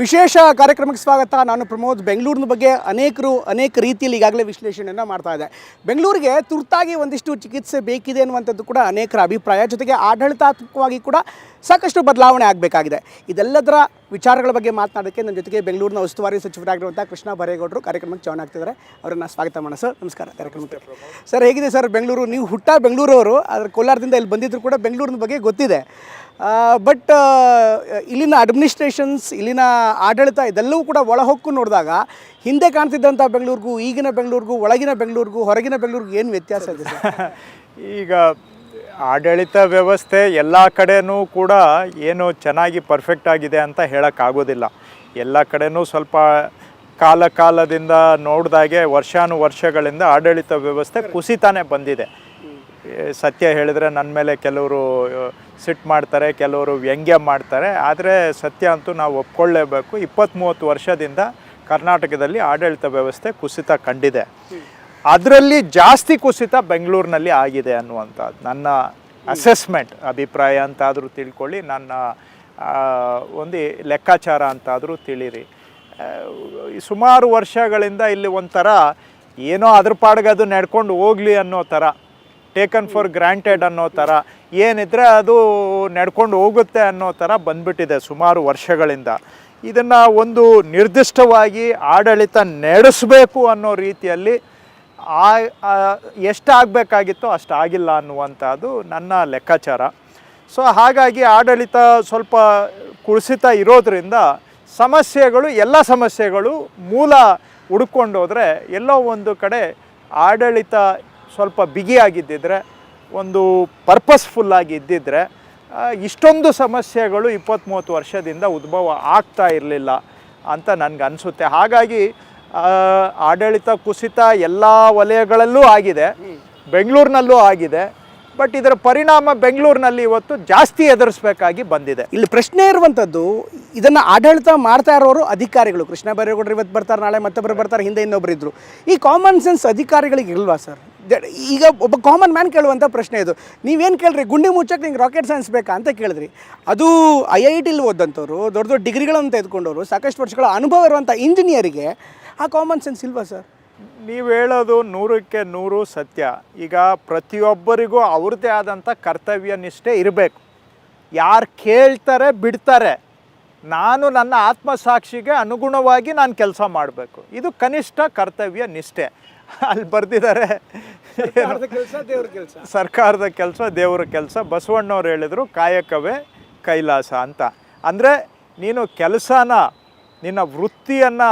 ವಿಶೇಷ ಕಾರ್ಯಕ್ರಮಕ್ಕೆ ಸ್ವಾಗತ. ನಾನು ಪ್ರಮೋದ್. ಬೆಂಗಳೂರಿನ ಬಗ್ಗೆ ಅನೇಕ ರೀತಿಯಲ್ಲಿ ಈಗಾಗಲೇ ವಿಶ್ಲೇಷಣೆಯನ್ನು ಮಾಡ್ತಾ ಇದೆ. ಬೆಂಗಳೂರಿಗೆ ತುರ್ತಾಗಿ ಒಂದಿಷ್ಟು ಚಿಕಿತ್ಸೆ ಬೇಕಿದೆ ಅನ್ನುವಂಥದ್ದು ಕೂಡ ಅನೇಕರ ಅಭಿಪ್ರಾಯ. ಜೊತೆಗೆ ಆಡಳಿತಾತ್ಮಕವಾಗಿ ಕೂಡ ಸಾಕಷ್ಟು ಬದಲಾವಣೆ ಆಗಬೇಕಾಗಿದೆ. ಇದೆಲ್ಲದರ ವಿಚಾರಗಳ ಬಗ್ಗೆ ಮಾತನಾಡೋಕ್ಕೆ ನನ್ನ ಜೊತೆಗೆ ಬೆಂಗಳೂರಿನ ಉಸ್ತುವಾರಿ ಸಚಿವರಾಗಿರುವಂಥ ಕೃಷ್ಣ ಬೈರೇಗೌಡರು ಕಾರ್ಯಕ್ರಮಕ್ಕೆ ಜಾಯ್ನ್ ಆಗ್ತಿದ್ದಾರೆ. ಅವರನ್ನು ಸ್ವಾಗತ ಮಾಡೋಣ. ಸರ್ ನಮಸ್ಕಾರ ಕಾರ್ಯಕ್ರಮಕ್ಕೆ. ಸರ್ ಹೇಗಿದೆ ಸರ್ ಬೆಂಗಳೂರು? ನೀವು ಬೆಂಗಳೂರವರು, ಆದರೆ ಕೋಲಾರದಿಂದ ಇಲ್ಲಿ ಬಂದಿದ್ದರೂ ಕೂಡ ಬೆಂಗಳೂರಿನ ಬಗ್ಗೆ ಗೊತ್ತಿದೆ. ಬಟ್ ಇಲ್ಲಿನ ಅಡ್ಮಿನಿಸ್ಟ್ರೇಷನ್ಸ್, ಇಲ್ಲಿನ ಆಡಳಿತ ಇದೆಲ್ಲವೂ ಕೂಡ ಒಳಹೊಕ್ಕು ನೋಡಿದಾಗ ಹಿಂದೆ ಕಾಣ್ತಿದ್ದಂಥ ಬೆಂಗಳೂರಿಗೂ ಈಗಿನ ಬೆಂಗಳೂರಿಗೂ, ಒಳಗಿನ ಬೆಂಗಳೂರಿಗೂ ಹೊರಗಿನ ಬೆಂಗಳೂರಿಗೂ ಏನು ವ್ಯತ್ಯಾಸ ಇದೆ ಸರ್? ಈಗ ಆಡಳಿತ ವ್ಯವಸ್ಥೆ ಎಲ್ಲ ಕಡೆನೂ ಕೂಡ ಏನು ಚೆನ್ನಾಗಿ ಪರ್ಫೆಕ್ಟ್ ಆಗಿದೆ ಅಂತ ಹೇಳೋಕ್ಕಾಗೋದಿಲ್ಲ. ಎಲ್ಲ ಕಡೆನೂ ಸ್ವಲ್ಪ ಕಾಲದಿಂದ ನೋಡಿದಾಗೆ ವರ್ಷಗಳಿಂದ ಆಡಳಿತ ವ್ಯವಸ್ಥೆ ಕುಸಿತಾನೆ ಬಂದಿದೆ. ಸತ್ಯ ಹೇಳಿದರೆ ನನ್ನ ಮೇಲೆ ಕೆಲವರು ಸಿಟ್ಟು ಮಾಡ್ತಾರೆ, ಕೆಲವರು ವ್ಯಂಗ್ಯ ಮಾಡ್ತಾರೆ. ಆದರೆ ಸತ್ಯ ಅಂತೂ ನಾವು ಒಪ್ಕೊಳ್ಳೇಬೇಕು. 20-30 ವರ್ಷದಿಂದ ಕರ್ನಾಟಕದಲ್ಲಿ ಆಡಳಿತ ವ್ಯವಸ್ಥೆ ಕುಸಿತ ಕಂಡಿದೆ. ಅದರಲ್ಲಿ ಜಾಸ್ತಿ ಕುಸಿತ ಬೆಂಗಳೂರಿನಲ್ಲಿ ಆಗಿದೆ ಅನ್ನುವಂಥದ್ದು ನನ್ನ ಅಸೆಸ್ಮೆಂಟ್, ಅಭಿಪ್ರಾಯ ಅಂತಾದರೂ ತಿಳ್ಕೊಳ್ಳಿ, ನನ್ನ ಒಂದು ಲೆಕ್ಕಾಚಾರ ಅಂತಾದರೂ ತಿಳಿರಿ. ಸುಮಾರು ವರ್ಷಗಳಿಂದ ಇಲ್ಲಿ ಒಂಥರ ಏನೋ ಅದ್ರ ಪಾಡಿಗೆ ಅದು ನಡ್ಕೊಂಡು ಹೋಗಲಿ ಅನ್ನೋ ಥರ, ಟೇಕನ್ ಫಾರ್ ಗ್ರಾಂಟೆಡ್ ಅನ್ನೋ ಥರ, ಏನಿದ್ರೆ ಅದು ನಡ್ಕೊಂಡು ಹೋಗುತ್ತೆ ಅನ್ನೋ ಥರ ಬಂದ್ಬಿಟ್ಟಿದೆ ಸುಮಾರು ವರ್ಷಗಳಿಂದ. ಇದನ್ನು ಒಂದು ನಿರ್ದಿಷ್ಟವಾಗಿ ಆಡಳಿತ ನಡೆಸಬೇಕು ಅನ್ನೋ ರೀತಿಯಲ್ಲಿ ಎಷ್ಟಾಗಬೇಕಾಗಿತ್ತೋ ಅಷ್ಟು ಆಗಿಲ್ಲ ಅನ್ನುವಂಥದ್ದು ನನ್ನ ಲೆಕ್ಕಾಚಾರ. ಸೊ ಹಾಗಾಗಿ ಆಡಳಿತ ಸ್ವಲ್ಪ ಕುಸಿತ ಇರೋದರಿಂದ ಎಲ್ಲ ಸಮಸ್ಯೆಗಳು ಮೂಲ ಹುಡ್ಕೊಂಡು ಹೋದರೆ ಎಲ್ಲೋ ಒಂದು ಕಡೆ ಆಡಳಿತ ಸ್ವಲ್ಪ ಬಿಗಿಯಾಗಿದ್ದಿದ್ರೆ, ಒಂದು ಪರ್ಪಸ್ಫುಲ್ಲಾಗಿ ಇದ್ದಿದ್ದರೆ ಇಷ್ಟೊಂದು ಸಮಸ್ಯೆಗಳು 20-30 ವರ್ಷದಿಂದ ಉದ್ಭವ ಆಗ್ತಾ ಇರಲಿಲ್ಲ ಅಂತ ನನಗನ್ಸುತ್ತೆ. ಹಾಗಾಗಿ ಆಡಳಿತ ಕುಸಿತ ಎಲ್ಲ ವಲಯಗಳಲ್ಲೂ ಆಗಿದೆ, ಬೆಂಗಳೂರಿನಲ್ಲೂ ಆಗಿದೆ. ಬಟ್ ಇದರ ಪರಿಣಾಮ ಬೆಂಗಳೂರಿನಲ್ಲಿ ಇವತ್ತು ಜಾಸ್ತಿ ಎದುರಿಸಬೇಕಾಗಿ ಬಂದಿದೆ. ಇಲ್ಲಿ ಪ್ರಶ್ನೆ ಇರುವಂಥದ್ದು, ಇದನ್ನು ಆಡಳಿತ ಮಾಡ್ತಾ ಇರೋರು ಅಧಿಕಾರಿಗಳು. ಕೃಷ್ಣ ಬೈರೇಗೌಡರು ಇವತ್ತು ಬರ್ತಾರೆ, ನಾಳೆ ಮತ್ತೊಬ್ಬರು ಬರ್ತಾರೆ, ಹಿಂದೆ ಇನ್ನೊಬ್ಬರು ಇದ್ದರು. ಈ ಕಾಮನ್ ಸೆನ್ಸ್ ಅಧಿಕಾರಿಗಳಿಗೆ ಇಲ್ವಾ ಸರ್? ಈಗ ಒಬ್ಬ ಕಾಮನ್ ಮ್ಯಾನ್ ಕೇಳುವಂಥ ಪ್ರಶ್ನೆ ಇದು. ನೀವೇನು ಕೇಳ್ರಿ, ಗುಂಡಿ ಮುಚ್ಚಕ್ಕೆ ನಿಂಗೆ ರಾಕೆಟ್ ಸೈನ್ಸ್ ಬೇಕಾ ಅಂತ ಕೇಳಿದ್ರಿ. ಅದು IITಲಿ ಓದಂಥವ್ರು, ದೊಡ್ಡ ದೊಡ್ಡ ಡಿಗ್ರಿಗಳನ್ನು ತೆಗೆದುಕೊಂಡವರು, ಸಾಕಷ್ಟು ವರ್ಷಗಳ ಅನುಭವ ಇರುವಂಥ ಇಂಜಿನಿಯರಿಗೆ ಆ ಕಾಮನ್ ಸೆನ್ಸ್ ಇಲ್ವಾ ಸರ್? ನೀವು ಹೇಳೋದು 100ಕ್ಕೆ 100 ಸತ್ಯ. ಈಗ ಪ್ರತಿಯೊಬ್ಬರಿಗೂ ಅವ್ರದ್ದೇ ಆದಂಥ ಕರ್ತವ್ಯ ನಿಷ್ಠೆ ಇರಬೇಕು. ಯಾರು ಕೇಳ್ತಾರೆ ಬಿಡ್ತಾರೆ, ನಾನು ನನ್ನ ಆತ್ಮಸಾಕ್ಷಿಗೆ ಅನುಗುಣವಾಗಿ ನಾನು ಕೆಲಸ ಮಾಡಬೇಕು. ಇದು ಕನಿಷ್ಠ ಕರ್ತವ್ಯ ನಿಷ್ಠೆ. ಅಲ್ಲಿ ಬರೆದಿದ್ದಾರೆ, ಸರ್ಕಾರದ ಕೆಲಸ ದೇವ್ರ ಕೆಲಸ. ಬಸವಣ್ಣವ್ರು ಹೇಳಿದರು ಕಾಯಕವೇ ಕೈಲಾಸ ಅಂತ. ಅಂದರೆ ನೀನು ಕೆಲಸನ, ನಿನ್ನ ವೃತ್ತಿಯನ್ನು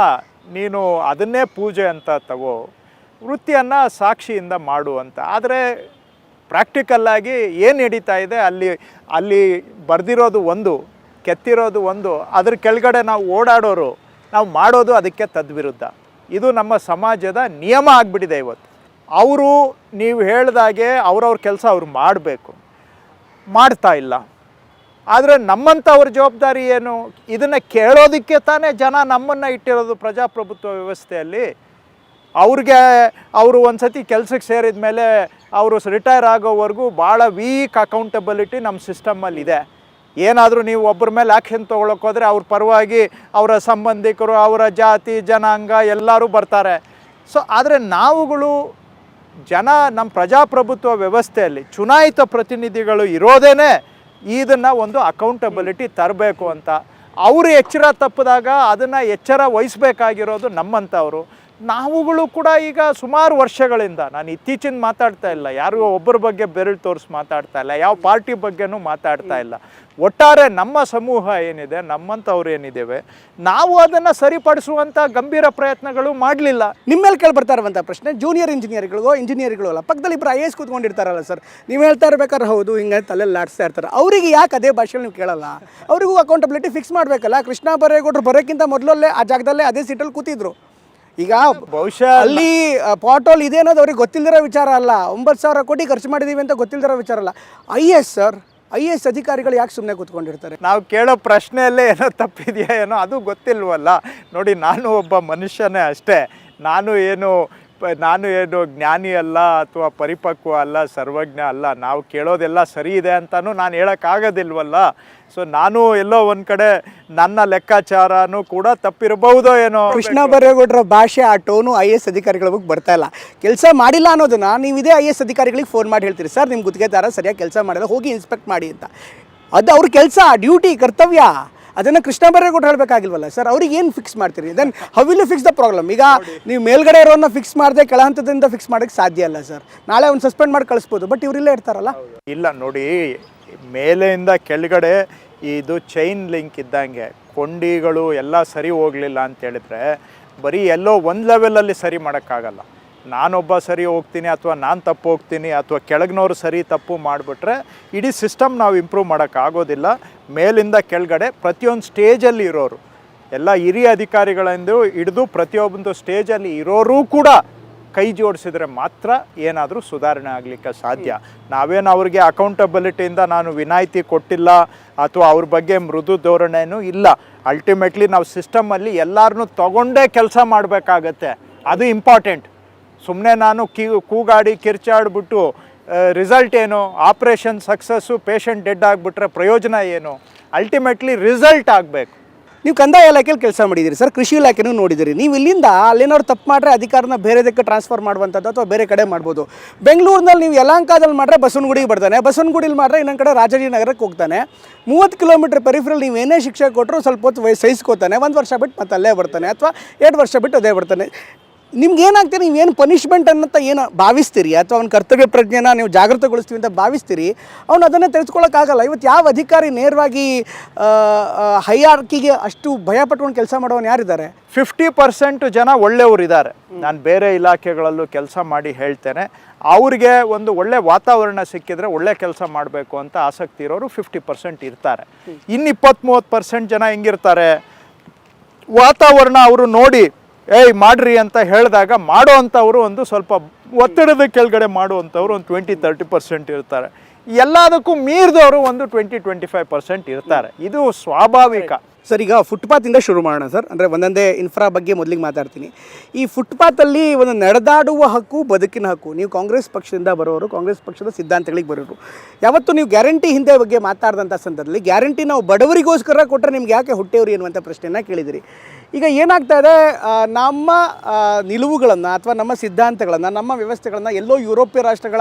ನೀನು ಅದನ್ನೇ ಪೂಜೆ ಅಂತ ತಗೋ, ವೃತ್ತಿಯನ್ನು ಸಾಕ್ಷಿಯಿಂದ ಮಾಡು ಅಂತ. ಆದರೆ ಪ್ರಾಕ್ಟಿಕಲ್ಲಾಗಿ ಏನು ನಡೀತಾ ಇದೆ, ಅಲ್ಲಿ ಬರೆದಿರೋದು ಒಂದು, ಕೆತ್ತಿರೋದು ಒಂದು, ಅದ್ರ ಕೆಳಗಡೆ ನಾವು ಓಡಾಡೋರು, ನಾವು ಮಾಡೋದು ಅದಕ್ಕೆ ತದ್ವಿರುದ್ಧ. ಇದು ನಮ್ಮ ಸಮಾಜದ ನಿಯಮ ಆಗಿಬಿಟ್ಟಿದೆ ಇವತ್ತು. ಅವರು ನೀವು ಹೇಳ್ದಾಗೆ ಅವ್ರವ್ರ ಕೆಲಸ ಅವ್ರು ಮಾಡಬೇಕು, ಮಾಡ್ತಾ ಇಲ್ಲ. ಆದರೆ ನಮ್ಮಂಥವ್ರ ಜವಾಬ್ದಾರಿ ಏನು? ಇದನ್ನು ಕೇಳೋದಕ್ಕೆ ತಾನೇ ಜನ ನಮ್ಮನ್ನು ಇಟ್ಟಿರೋದು ಪ್ರಜಾಪ್ರಭುತ್ವ ವ್ಯವಸ್ಥೆಯಲ್ಲಿ. ಅವರು ಒಂದು ಸತಿ ಕೆಲಸಕ್ಕೆ ಸೇರಿದ ಮೇಲೆ ಅವರು ರಿಟೈರ್ ಆಗೋವರೆಗೂ ಭಾಳ ವೀಕ್ ಅಕೌಂಟಬಿಲಿಟಿ ನಮ್ಮ ಸಿಸ್ಟಮ್ಮಲ್ಲಿದೆ. ಏನಾದರೂ ನೀವು ಒಬ್ಬರ ಮೇಲೆ ಆ್ಯಕ್ಷನ್ ತೊಗೊಳಕ್ಕೆ ಹೋದರೆ ಅವ್ರ ಪರವಾಗಿ ಅವರ ಸಂಬಂಧಿಕರು, ಅವರ ಜಾತಿ ಜನಾಂಗ ಎಲ್ಲರೂ ಬರ್ತಾರೆ. ಸೊ ಆದರೆ ನಾವುಗಳು ನಮ್ಮ ಪ್ರಜಾಪ್ರಭುತ್ವ ವ್ಯವಸ್ಥೆಯಲ್ಲಿ ಚುನಾಯಿತ ಪ್ರತಿನಿಧಿಗಳು ಇರೋದೇ ಇದನ್ನು ಒಂದು ಅಕೌಂಟಬಿಲಿಟಿ ತರಬೇಕು ಅಂತ. ಅವರು ಎಚ್ಚರ ತಪ್ಪಿದಾಗ ಅದನ್ನು ಎಚ್ಚರ ವಹಿಸಬೇಕಾಗಿರೋದು ನಮ್ಮಂಥವರು. ನಾವುಗಳು ಕೂಡ ಈಗ ಸುಮಾರು ವರ್ಷಗಳಿಂದ, ನಾನು ಇತ್ತೀಚಿನ ಮಾತಾಡ್ತಾ ಇಲ್ಲ, ಯಾರಿಗೂ ಒಬ್ಬರ ಬಗ್ಗೆ ಬೆರಳು ತೋರಿಸಿ ಮಾತಾಡ್ತಾ ಇಲ್ಲ, ಯಾವ ಪಾರ್ಟಿ ಬಗ್ಗೆನೂ ಮಾತಾಡ್ತಾ ಇಲ್ಲ. ಒಟ್ಟಾರೆ ನಮ್ಮ ಸಮೂಹ ಏನಿದೆ, ನಮ್ಮಂಥವ್ರು ಏನಿದ್ದೇವೆ, ನಾವು ಅದನ್ನು ಸರಿಪಡಿಸುವಂಥ ಗಂಭೀರ ಪ್ರಯತ್ನಗಳು ಮಾಡಲಿಲ್ಲ. ನಿಮ್ಮ ಮೇಲೆ ಕೇಳಿ ಇರುವಂಥ ಪ್ರಶ್ನೆ, ಜೂನಿಯರ್ ಇಂಜಿನಿಯರ್ಗಳು ಅಲ್ಲ, ಪಕ್ಕದಲ್ಲಿ ಇಬ್ಬರು IAS ಕೂತ್ಕೊಂಡಿರ್ತಾರಲ್ಲ ಸರ್, ನೀವು ಹೇಳ್ತಾ ಇರ್ಬೇಕಾದ್ರೆ ಹೌದು ಹಿಂಗೆ ತಲೆಯಲ್ಲಿ ಆಡಿಸ್ತಾ ಇರ್ತಾರೆ. ಅವರಿಗೆ ಯಾಕೆ ಅದೇ ಭಾಷೆಯಲ್ಲಿ ನೀವು ಕೇಳಲ್ಲ? ಅವರಿಗೂ ಅಕೌಂಟಬಿಲಿಟಿ ಫಿಕ್ಸ್ ಮಾಡಬೇಕಲ್ಲ. ಕೃಷ್ಣ ಬೈರೇಗೌಡರು ಬರೋಕ್ಕಿಂತ ಮೊದಲಲ್ಲೇ ಆ ಜಾಗದಲ್ಲೇ ಅದೇ ಸೀಟಲ್ಲಿ ಕೂತಿದ್ರು. ಈಗ ಬಹುಶಃ ಅಲ್ಲಿ ಪಾಟೋಲ್ ಇದೆ ಅನ್ನೋದು ಅವ್ರಿಗೆ ಗೊತ್ತಿಲ್ಲದಿರೋ ವಿಚಾರ ಅಲ್ಲ. 9,000 ಕೋಟಿ ಖರ್ಚು ಮಾಡಿದ್ದೀವಿ ಅಂತ ಗೊತ್ತಿಲ್ಲದಿರೋ ವಿಚಾರ ಅಲ್ಲ. IAS ಅಧಿಕಾರಿಗಳು ಯಾಕೆ ಸುಮ್ಮನೆ ಕೂತ್ಕೊಂಡಿರ್ತಾರೆ? ನಾವು ಕೇಳೋ ಪ್ರಶ್ನೆಯಲ್ಲೇ ಏನೋ ತಪ್ಪಿದೆಯಾ ಏನೋ ಅದು ಗೊತ್ತಿಲ್ವಲ್ಲ. ನೋಡಿ, ನಾನು ಒಬ್ಬ ಮನುಷ್ಯನೇ ಅಷ್ಟೇ. ನಾನು ಏನು ನಾನು ಏನು ಜ್ಞಾನಿ ಅಲ್ಲ ಅಥವಾ ಪರಿಪಕ್ವ ಅಲ್ಲ, ಸರ್ವಜ್ಞ ಅಲ್ಲ. ನಾವು ಕೇಳೋದೆಲ್ಲ ಸರಿ ಇದೆ ಅಂತಲೂ ನಾನು ಹೇಳೋಕ್ಕಾಗೋದಿಲ್ವಲ್ಲ. ಸೊ ನಾನು ಎಲ್ಲೋ ಒಂದು ಕಡೆ ನನ್ನ ಲೆಕ್ಕಾಚಾರನೂ ಕೂಡ ತಪ್ಪಿರಬಹುದೋ ಏನೋ. ಕೃಷ್ಣ ಬೈರೇಗೌಡರ ಭಾಷೆ ಆ ಟೋನು IAS ಅಧಿಕಾರಿಗಳ ಬಗ್ಗೆ ಬರ್ತಾ ಇಲ್ಲ. ಕೆಲಸ ಮಾಡಿಲ್ಲ ಅನ್ನೋದನ್ನ ನೀವು ಇದೇ IAS ಅಧಿಕಾರಿಗಳಿಗೆ ಫೋನ್ ಮಾಡಿ ಹೇಳ್ತೀರಿ, ಸರ್ ನಿಮ್ಮ ಗುತ್ತಿಗೆದಾರ ಸರಿಯಾಗಿ ಕೆಲಸ ಮಾಡಿಲ್ಲ, ಹೋಗಿ ಇನ್ಸ್ಪೆಕ್ಟ್ ಮಾಡಿ ಅಂತ. ಅದು ಅವ್ರ ಕೆಲಸ, ಡ್ಯೂಟಿ, ಕರ್ತವ್ಯ. ಅದನ್ನು ಕೃಷ್ಣ ಬೈರೇಗೌಡರು ಹೇಳಬೇಕಾಗಿಲ್ವಲ್ಲ ಸರ್. ಅವ್ರಿಗೆ ಏನು ಫಿಕ್ಸ್ ಮಾಡ್ತೀರಿ? Then how will you fix the problem? ಈಗ ನೀವು ಮೇಲ್ಗಡೆ ಇರೋನ್ನ ಫಿಕ್ಸ್ ಮಾಡದೆ ಕೆಳ ಹಂತದಿಂದ ಫಿಕ್ಸ್ ಮಾಡೋಕ್ಕೆ ಸಾಧ್ಯ ಅಲ್ಲ ಸರ್. ನಾಳೆ ಅವ್ನು ಸಸ್ಪೆಂಡ್ ಮಾಡಿ ಕಳಿಸ್ಬೋದು, ಬಟ್ ಇವರಿಲ್ಲೇ ಇರ್ತಾರಲ್ಲ. ಇಲ್ಲ ನೋಡಿ, ಮೇಲೆಯಿಂದ ಕೆಳಗಡೆ ಇದು ಚೈನ್ ಲಿಂಕ್ ಇದ್ದಂಗೆ ಕೊಂಡಿಗಳು ಎಲ್ಲ ಸರಿ ಹೋಗಲಿಲ್ಲ ಅಂತೇಳಿದ್ರೆ ಬರೀ ಎಲ್ಲೋ ಒಂದು ಲೆವೆಲಲ್ಲಿ ಸರಿ ಮಾಡೋಕ್ಕಾಗಲ್ಲ. ನಾನೊಬ್ಬ ಸರಿ ಹೋಗ್ತೀನಿ ಅಥವಾ ನಾನು ತಪ್ಪು ಹೋಗ್ತೀನಿ ಅಥವಾ ಕೆಳಗಿನವ್ರು ಸರಿ ತಪ್ಪು ಮಾಡಿಬಿಟ್ರೆ ಇಡೀ ಸಿಸ್ಟಮ್ ನಾವು ಇಂಪ್ರೂವ್ ಮಾಡೋಕ್ಕಾಗೋದಿಲ್ಲ. ಮೇಲಿಂದ ಕೆಳಗಡೆ ಪ್ರತಿಯೊಂದು ಸ್ಟೇಜಲ್ಲಿ ಇರೋರು ಎಲ್ಲ ಹಿರಿಯ ಅಧಿಕಾರಿಗಳಿಂದ ಹಿಡಿದು ಪ್ರತಿಯೊಂದು ಸ್ಟೇಜಲ್ಲಿ ಇರೋರು ಕೂಡ ಕೈ ಜೋಡಿಸಿದ್ರೆ ಮಾತ್ರ ಏನಾದರೂ ಸುಧಾರಣೆ ಆಗಲಿಕ್ಕೆ ಸಾಧ್ಯ. ನಾವೇನು ಅವ್ರಿಗೆ ಅಕೌಂಟಬಿಲಿಟಿಯಿಂದ ನಾನು ವಿನಾಯಿತಿ ಕೊಟ್ಟಿಲ್ಲ ಅಥವಾ ಅವ್ರ ಬಗ್ಗೆ ಮೃದು ಧೋರಣೆನೂ ಇಲ್ಲ. ಅಲ್ಟಿಮೇಟ್ಲಿ ನಾವು ಸಿಸ್ಟಮಲ್ಲಿ ಎಲ್ಲರನ್ನೂ ತಗೊಂಡೇ ಕೆಲಸ ಮಾಡಬೇಕಾಗತ್ತೆ, ಅದು ಇಂಪಾರ್ಟೆಂಟ್. ಸುಮ್ಮನೆ ನಾನು ಕೂಗಾಡಿ ಕಿರ್ಚಾಡ್ಬಿಟ್ಟು ರಿಸಲ್ಟ್ ಏನು, ಆಪ್ರೇಷನ್ ಸಕ್ಸಸ್ಸು, ಪೇಷಂಟ್ ಡೆಡ್ ಆಗಿಬಿಟ್ರೆ ಪ್ರಯೋಜನ ಏನು? ಅಲ್ಟಿಮೇಟ್ಲಿ ರಿಸಲ್ಟ್ ಆಗಬೇಕು. ನೀವು ಕಂದಾಯ ಇಲಾಖೆಯಲ್ಲಿ ಕೆಲಸ ಮಾಡಿದ್ದೀರಿ ಸರ್, ಕೃಷಿ ಇಲಾಖೆನೂ ನೋಡಿದಿರಿ. ನೀವು ಇಲ್ಲಿಂದ ಅಲ್ಲೇನಾದ್ರು ತಪ್ಪು ಮಾಡಿದ್ರೆ ಅಧಿಕಾರನ ಬೇರೆದಕ್ಕೆ ಟ್ರಾನ್ಸ್ಫರ್ ಮಾಡುವಂಥದ್ದು ಅಥವಾ ಬೇರೆ ಕಡೆ ಮಾಡ್ಬೋದು. ಬೆಂಗಳೂರಿನಲ್ಲಿ ನೀವು ಯಲಹಂಕದಲ್ಲಿ ಮಾಡಿದ್ರೆ ಬಸವನಗುಡಿಗೆ ಬರ್ತಾನೆ, ಬಸವನಗುಡಿಲಿ ಮಾಡಿದ್ರೆ ಇನ್ನೊಂದು ಕಡೆ ರಾಜಾಜಿನಗರಕ್ಕೆ ಹೋಗ್ತಾನೆ. 30 ಕಿಲೋಮೀಟರ್ ಪೆರಿಫರಲ್ ನೀವು ಏನೇ ಶಿಕ್ಷೆ ಕೊಟ್ಟರು ಸ್ವಲ್ಪ ಹೊತ್ತು ಸಹಿಸ್ಕೋತಾನೆ, 1 ವರ್ಷ ಬಿಟ್ಟು ಮತ್ತೆ ಅಲ್ಲೇ ಬರ್ತಾನೆ ಅಥವಾ 2 ವರ್ಷ ಬಿಟ್ಟು ಅದೇ ಬರ್ತಾನೆ. ನಿಮ್ಗೆ ಏನಾಗ್ತೀರಿ? ನೀವೇನು ಪನಿಷ್ಮೆಂಟ್ ಅನ್ನಂತ ಏನು ಭಾವಿಸ್ತೀರಿ ಅಥವಾ ಅವ್ನ ಕರ್ತವ್ಯ ಪ್ರಜ್ಞೆನ ನೀವು ಜಾಗೃತಗೊಳಿಸ್ತೀವಿ ಅಂತ ಭಾವಿಸ್ತೀರಿ, ಅವ್ನು ಅದನ್ನೇ ತಿಳಿಸ್ಕೊಳ್ಳೋಕ್ಕಾಗಲ್ಲ. ಇವತ್ತು ಯಾವ ಅಧಿಕಾರಿ ನೇರವಾಗಿ ಹೈಯಾರ್ಕಿಗೆ ಅಷ್ಟು ಭಯಪಟ್ಕೊಂಡು ಕೆಲಸ ಮಾಡೋನು ಯಾರಿದ್ದಾರೆ? 50% ಜನ ಒಳ್ಳೆಯವರಿದ್ದಾರೆ. ನಾನು ಬೇರೆ ಇಲಾಖೆಗಳಲ್ಲೂ ಕೆಲಸ ಮಾಡಿ ಹೇಳ್ತೇನೆ, ಅವ್ರಿಗೆ ಒಂದು ಒಳ್ಳೆ ವಾತಾವರಣ ಸಿಕ್ಕಿದ್ರೆ ಒಳ್ಳೆ ಕೆಲಸ ಮಾಡಬೇಕು ಅಂತ ಆಸಕ್ತಿ ಇರೋರು 50% ಇರ್ತಾರೆ. ಇನ್ನು 20-30% ಜನ ಹೆಂಗಿರ್ತಾರೆ, ವಾತಾವರಣ ಅವರು ನೋಡಿ ಏಯ್ ಮಾಡ್ರಿ ಅಂತ ಹೇಳಿದಾಗ ಮಾಡೋ ಅಂಥವರು ಒಂದು ಸ್ವಲ್ಪ ಒತ್ತಡದ ಕೆಳಗಡೆ ಮಾಡುವಂಥವ್ರು ಒಂದು 20-30% ಇರ್ತಾರೆ. ಎಲ್ಲದಕ್ಕೂ ಮೀರಿದವರು ಒಂದು 20-25% ಇರ್ತಾರೆ. ಇದು ಸ್ವಾಭಾವಿಕ. ಸರ್, ಈಗ ಫುಟ್ಪಾತಿಂದ ಶುರು ಮಾಡೋಣ ಸರ್. ಅಂದರೆ ಒಂದೊಂದೇ ಇನ್ಫ್ರಾ ಬಗ್ಗೆ ಮೊದಲಿಗೆ ಮಾತಾಡ್ತೀನಿ. ಈ ಫುಟ್ಪಾತಲ್ಲಿ ಒಂದು ನಡೆದಾಡುವ ಹಕ್ಕು, ಬದುಕಿನ ಹಕ್ಕು. ನೀವು ಕಾಂಗ್ರೆಸ್ ಪಕ್ಷದಿಂದ ಬರೋರು, ಕಾಂಗ್ರೆಸ್ ಪಕ್ಷದ ಸಿದ್ಧಾಂತಗಳಿಗೆ ಬರೋರು. ಯಾವತ್ತು ನೀವು ಗ್ಯಾರಂಟಿ ಹಿಂದೆ ಬಗ್ಗೆ ಮಾತಾಡಿದಂಥ ಸಂದರ್ಭದಲ್ಲಿ ಗ್ಯಾರಂಟಿ ನಾವು ಬಡವರಿಗೋಸ್ಕರ ಕೊಟ್ಟರೆ ನಿಮ್ಗೆ ಯಾಕೆ ಹುಟ್ಟೇವ್ರಿ ಅನ್ನುವಂಥ ಪ್ರಶ್ನೆಯನ್ನು ಕೇಳಿದಿರಿ. ಈಗ ಏನಾಗ್ತಾ ಇದೆ, ನಮ್ಮ ನಿಲುವುಗಳನ್ನು ಅಥವಾ ನಮ್ಮ ಸಿದ್ಧಾಂತಗಳನ್ನು, ನಮ್ಮ ವ್ಯವಸ್ಥೆಗಳನ್ನು ಎಲ್ಲೋ ಯುರೋಪಿಯ ರಾಷ್ಟ್ರಗಳ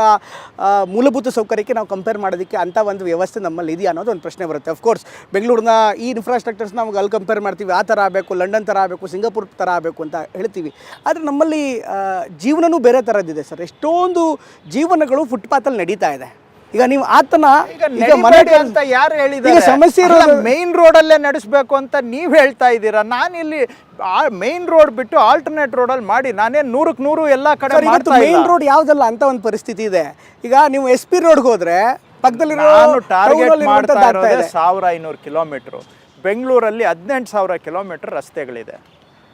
ಮೂಲಭೂತ ಸೌಕರ್ಯಕ್ಕೆ ನಾವು ಕಂಪೇರ್ ಮಾಡೋದಕ್ಕೆ ಅಂಥ ಒಂದು ವ್ಯವಸ್ಥೆ ನಮ್ಮಲ್ಲಿ ಇದೆಯಾ ಅನ್ನೋದು ಒಂದು ಪ್ರಶ್ನೆ ಬರುತ್ತೆ. ಅಫ್ಕೋರ್ಸ್ ಬೆಂಗಳೂರಿನ ಈ ಇನ್ಫ್ರಾಸ್ಟ್ರಕ್ಚರ್ಸ್ ನಾವು ಅಲ್ಲಿ ಕಂಪೇರ್ ಮಾಡ್ತೀವಿ, ಆ ಥರ ಆಗಬೇಕು, ಲಂಡನ್ ಥರ ಆಗಬೇಕು, ಸಿಂಗಾಪುರ್ ಥರ ಆಗಬೇಕು ಅಂತ ಹೇಳ್ತೀವಿ. ಆದರೆ ನಮ್ಮಲ್ಲಿ ಜೀವನನೂ ಬೇರೆ ಥರದ್ದಿದೆ ಸರ್. ಎಷ್ಟೊಂದು ಜೀವನಗಳು ಫುಟ್ಪಾತಲ್ಲಿ ನಡೀತಾ ಇದೆ. ಈಗ ನೀವು ಆತನ ಅಂತ ಯಾರು ಹೇಳಿದ್ದಾರೆ? ಸಮಸ್ಯೆ ಇರೋದು ಮೈನ್ ರೋಡಲ್ಲೇ ನಡೆಸಬೇಕು ಅಂತ ನೀವು ಹೇಳ್ತಾ ಇದ್ದೀರಾ. ನಾನಿಲ್ಲಿ ಮೈನ್ ರೋಡ್ ಬಿಟ್ಟು ಆಲ್ಟರ್ನೇಟ್ ರೋಡಲ್ಲಿ ಮಾಡಿ ನಾನೇನು 100ಕ್ಕೆ 100 ಎಲ್ಲ ಕಡೆ ಮೈನ್ ರೋಡ್ ಯಾವುದಲ್ಲ ಅಂತ ಒಂದು ಪರಿಸ್ಥಿತಿ ಇದೆ. ಈಗ ನೀವು SP ರೋಡ್ಗೆ ಹೋದ್ರೆ ಪಕ್ಕದಲ್ಲಿರೋ ಟಾರ್ಗೆಟ್ ಮಾಡ್ತಾ ಇರೋದೇ 1500 ಕಿಲೋಮೀಟ್ರು. ಬೆಂಗಳೂರಲ್ಲಿ 18,000 ಕಿಲೋಮೀಟರ್ ರಸ್ತೆಗಳಿದೆ.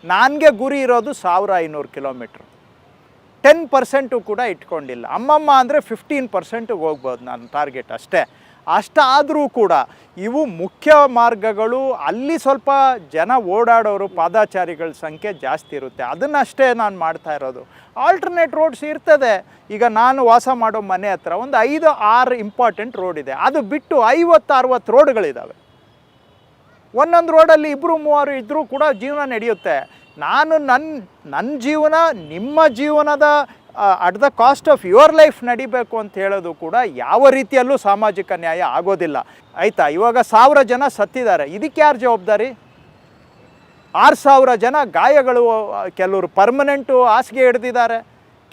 ನನಗೆ ಗುರಿ ಇರೋದು 1500 ಕಿಲೋಮೀಟ್ರ್. 10% ಕೂಡ ಇಟ್ಕೊಂಡಿಲ್ಲ. ಅಮ್ಮಮ್ಮ ಅಂದರೆ 15% ಹೋಗ್ಬೋದು ನಾನು ಟಾರ್ಗೆಟ್ ಅಷ್ಟೇ. ಅಷ್ಟಾದರೂ ಕೂಡ ಇವು ಮುಖ್ಯ ಮಾರ್ಗಗಳು, ಅಲ್ಲಿ ಸ್ವಲ್ಪ ಜನ ಓಡಾಡೋರು, ಪಾದಾಚಾರಿಗಳ ಸಂಖ್ಯೆ ಜಾಸ್ತಿ ಇರುತ್ತೆ. ಅದನ್ನಷ್ಟೇ ನಾನು ಮಾಡ್ತಾ ಇರೋದು. ಆಲ್ಟರ್ನೇಟ್ ರೋಡ್ಸ್ ಇರ್ತದೆ. ಈಗ ನಾನು ವಾಸ ಮಾಡೋ ಮನೆ ಹತ್ರ ಒಂದು 5-6 ಇಂಪಾರ್ಟೆಂಟ್ ರೋಡ್ ಇದೆ. ಅದು ಬಿಟ್ಟು 50-60 ರೋಡ್ಗಳಿದ್ದಾವೆ. ಒಂದೊಂದು ರೋಡಲ್ಲಿ 2-3 ಇದ್ದರೂ ಕೂಡ ಜೀವನ ನಡೆಯುತ್ತೆ. ನಾನು ನನ್ನ ಜೀವನ ನಿಮ್ಮ ಜೀವನದ at the cost of your life ನಡಿಬೇಕು ಅಂತ ಹೇಳೋದು ಕೂಡ ಯಾವ ರೀತಿಯಲ್ಲೂ ಸಾಮಾಜಿಕ ನ್ಯಾಯ ಆಗೋದಿಲ್ಲ. ಆಯಿತಾ? ಇವಾಗ 1000 ಜನ ಸತ್ತಿದ್ದಾರೆ, ಇದಕ್ಕೆ ಯಾರು ಜವಾಬ್ದಾರಿ? 6000 ಜನ ಗಾಯಗಳು, ಕೆಲವರು ಪರ್ಮನೆಂಟು ಹಾಸಿಗೆ ಹಿಡ್ದಿದ್ದಾರೆ,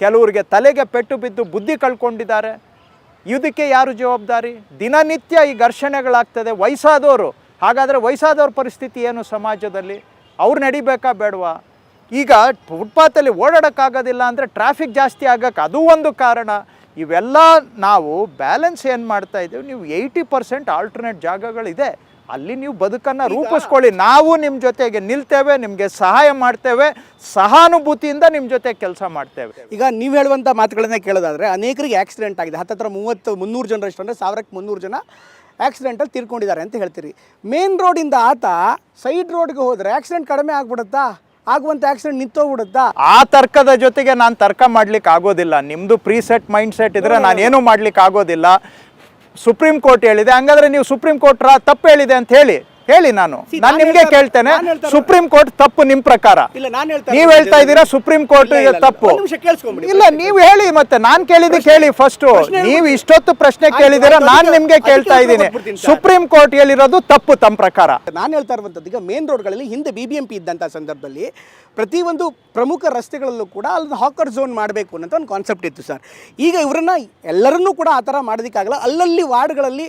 ಕೆಲವರಿಗೆ ತಲೆಗೆ ಪೆಟ್ಟು ಬಿದ್ದು ಬುದ್ಧಿ ಕಳ್ಕೊಂಡಿದ್ದಾರೆ. ಇದಕ್ಕೆ ಯಾರು ಜವಾಬ್ದಾರಿ? ದಿನನಿತ್ಯ ಈ ಘರ್ಷಣೆಗಳಾಗ್ತದೆ. ವಯಸ್ಸಾದವರು, ಹಾಗಾದರೆ ವಯಸ್ಸಾದವ್ರ ಪರಿಸ್ಥಿತಿ ಏನು ಸಮಾಜದಲ್ಲಿ? ಅವ್ರು ನಡಿಬೇಕಾ ಬೇಡವಾ? ಈಗ ಫುಟ್ಪಾತಲ್ಲಿ ಓಡಾಡೋಕ್ಕಾಗೋದಿಲ್ಲ ಅಂದರೆ ಟ್ರಾಫಿಕ್ ಜಾಸ್ತಿ ಆಗೋಕ್ಕೆ ಅದು ಒಂದು ಕಾರಣ. ಇವೆಲ್ಲ ನಾವು ಬ್ಯಾಲೆನ್ಸ್ ಏನು ಮಾಡ್ತಾ ಇದ್ದೀವಿ? ನೀವು 80% ಆಲ್ಟರ್ನೇಟ್ ಜಾಗಗಳಿದೆ, ಅಲ್ಲಿ ನೀವು ಬದುಕನ್ನು ರೂಪಿಸ್ಕೊಳ್ಳಿ. ನಾವು ನಿಮ್ಮ ಜೊತೆಗೆ ನಿಲ್ತೇವೆ, ನಿಮಗೆ ಸಹಾಯ ಮಾಡ್ತೇವೆ, ಸಹಾನುಭೂತಿಯಿಂದ ನಿಮ್ಮ ಜೊತೆ ಕೆಲಸ ಮಾಡ್ತೇವೆ. ಈಗ ನೀವು ಹೇಳುವಂಥ ಮಾತುಗಳನ್ನೇ ಕೇಳೋದಾದರೆ ಅನೇಕರಿಗೆ ಆಕ್ಸಿಡೆಂಟ್ ಆಗಿದೆ. ಹತ್ತತ್ರ 300 ಜನರಷ್ಟು, ಅಂದರೆ 1300 ಜನ ಆಕ್ಸಿಡೆಂಟಲ್ಲಿ ತೀರ್ಕೊಂಡಿದ್ದಾರೆ ಅಂತ ಹೇಳ್ತೀರಿ. ಮೇನ್ ರೋಡಿಂದ ಆತ ಸೈಡ್ ರೋಡ್ಗೆ ಹೋದರೆ ಆಕ್ಸಿಡೆಂಟ್ ಕಡಿಮೆ ಆಗ್ಬಿಡುತ್ತಾ? ಆಗುವಂಥ ಆಕ್ಸಿಡೆಂಟ್ ನಿಂತೋಗ್ಬಿಡುತ್ತಾ? ಆ ತರ್ಕದ ಜೊತೆಗೆ ನಾನು ತರ್ಕ ಮಾಡ್ಲಿಕ್ಕೆ ಆಗೋದಿಲ್ಲ. ನಿಮ್ಮದು ಪ್ರೀಸೆಟ್ ಮೈಂಡ್ ಸೆಟ್ ಇದ್ರೆ ನಾನೇನು ಮಾಡ್ಲಿಕ್ಕೆ ಆಗೋದಿಲ್ಲ. ಸುಪ್ರೀಂ ಕೋರ್ಟ್ ಹೇಳಿದೆ, ಹಂಗಾದ್ರೆ ನೀವು ಸುಪ್ರೀಂ ಕೋರ್ಟ್ ತಪ್ಪು ಹೇಳಿದೆ ಅಂತ ಹೇಳಿ ನಾನು ನಿಮ್ಗೆ ಕೇಳ್ತೇನೆ, ಸುಪ್ರೀಂ ಕೋರ್ಟ್ ತಪ್ಪು ನಿಮ್ ಪ್ರಕಾರ? ನೀವ್ ಹೇಳ್ತಾ ಇದ್ದೀರಾ ಸುಪ್ರೀಂ ಕೋರ್ಟ್ ತಪ್ಪು. ಇಲ್ಲ, ನೀವು ಹೇಳಿ, ಮತ್ತೆ ನಾನ್ ಕೇಳಿದ ಕೇಳಿ ಫಸ್ಟ್. ನೀವು ಇಷ್ಟೊತ್ತು ಪ್ರಶ್ನೆ ಕೇಳಿದಿರ, ನಾನ್ ನಿಮ್ಗೆ ಕೇಳ್ತಾ ಇದ್ದೀನಿ. ಸುಪ್ರೀಂ ಕೋರ್ಟ್ ಹೇಳಿರೋದು ತಪ್ಪು ತಮ್ಮ ಪ್ರಕಾರ. ನಾನು ಹೇಳ್ತಾ ಇರುವಂತದ್ದು, ಈಗ ಮೇನ್ ರೋಡ್ಗಳಲ್ಲಿ ಹಿಂದೆ BBMP ಇದ್ದಂಥ ಸಂದರ್ಭದಲ್ಲಿ ಪ್ರತಿಯೊಂದು ಪ್ರಮುಖ ರಸ್ತೆಗಳಲ್ಲೂ ಕೂಡ ಅಲ್ಲಿ ಹಾಕರ್ ಝೋನ್ ಮಾಡಬೇಕು ಅನ್ನೋ ಒಂದು ಕಾನ್ಸೆಪ್ಟ್ ಇತ್ತು ಸರ್. ಈಗ ಇವರನ್ನ ಎಲ್ಲರನ್ನೂ ಕೂಡ ಆ ಥರ ಮಾಡೋದಕ್ಕಾಗಲ್ಲ. ಅಲ್ಲಲ್ಲಿ ವಾರ್ಡ್ಗಳಲ್ಲಿ,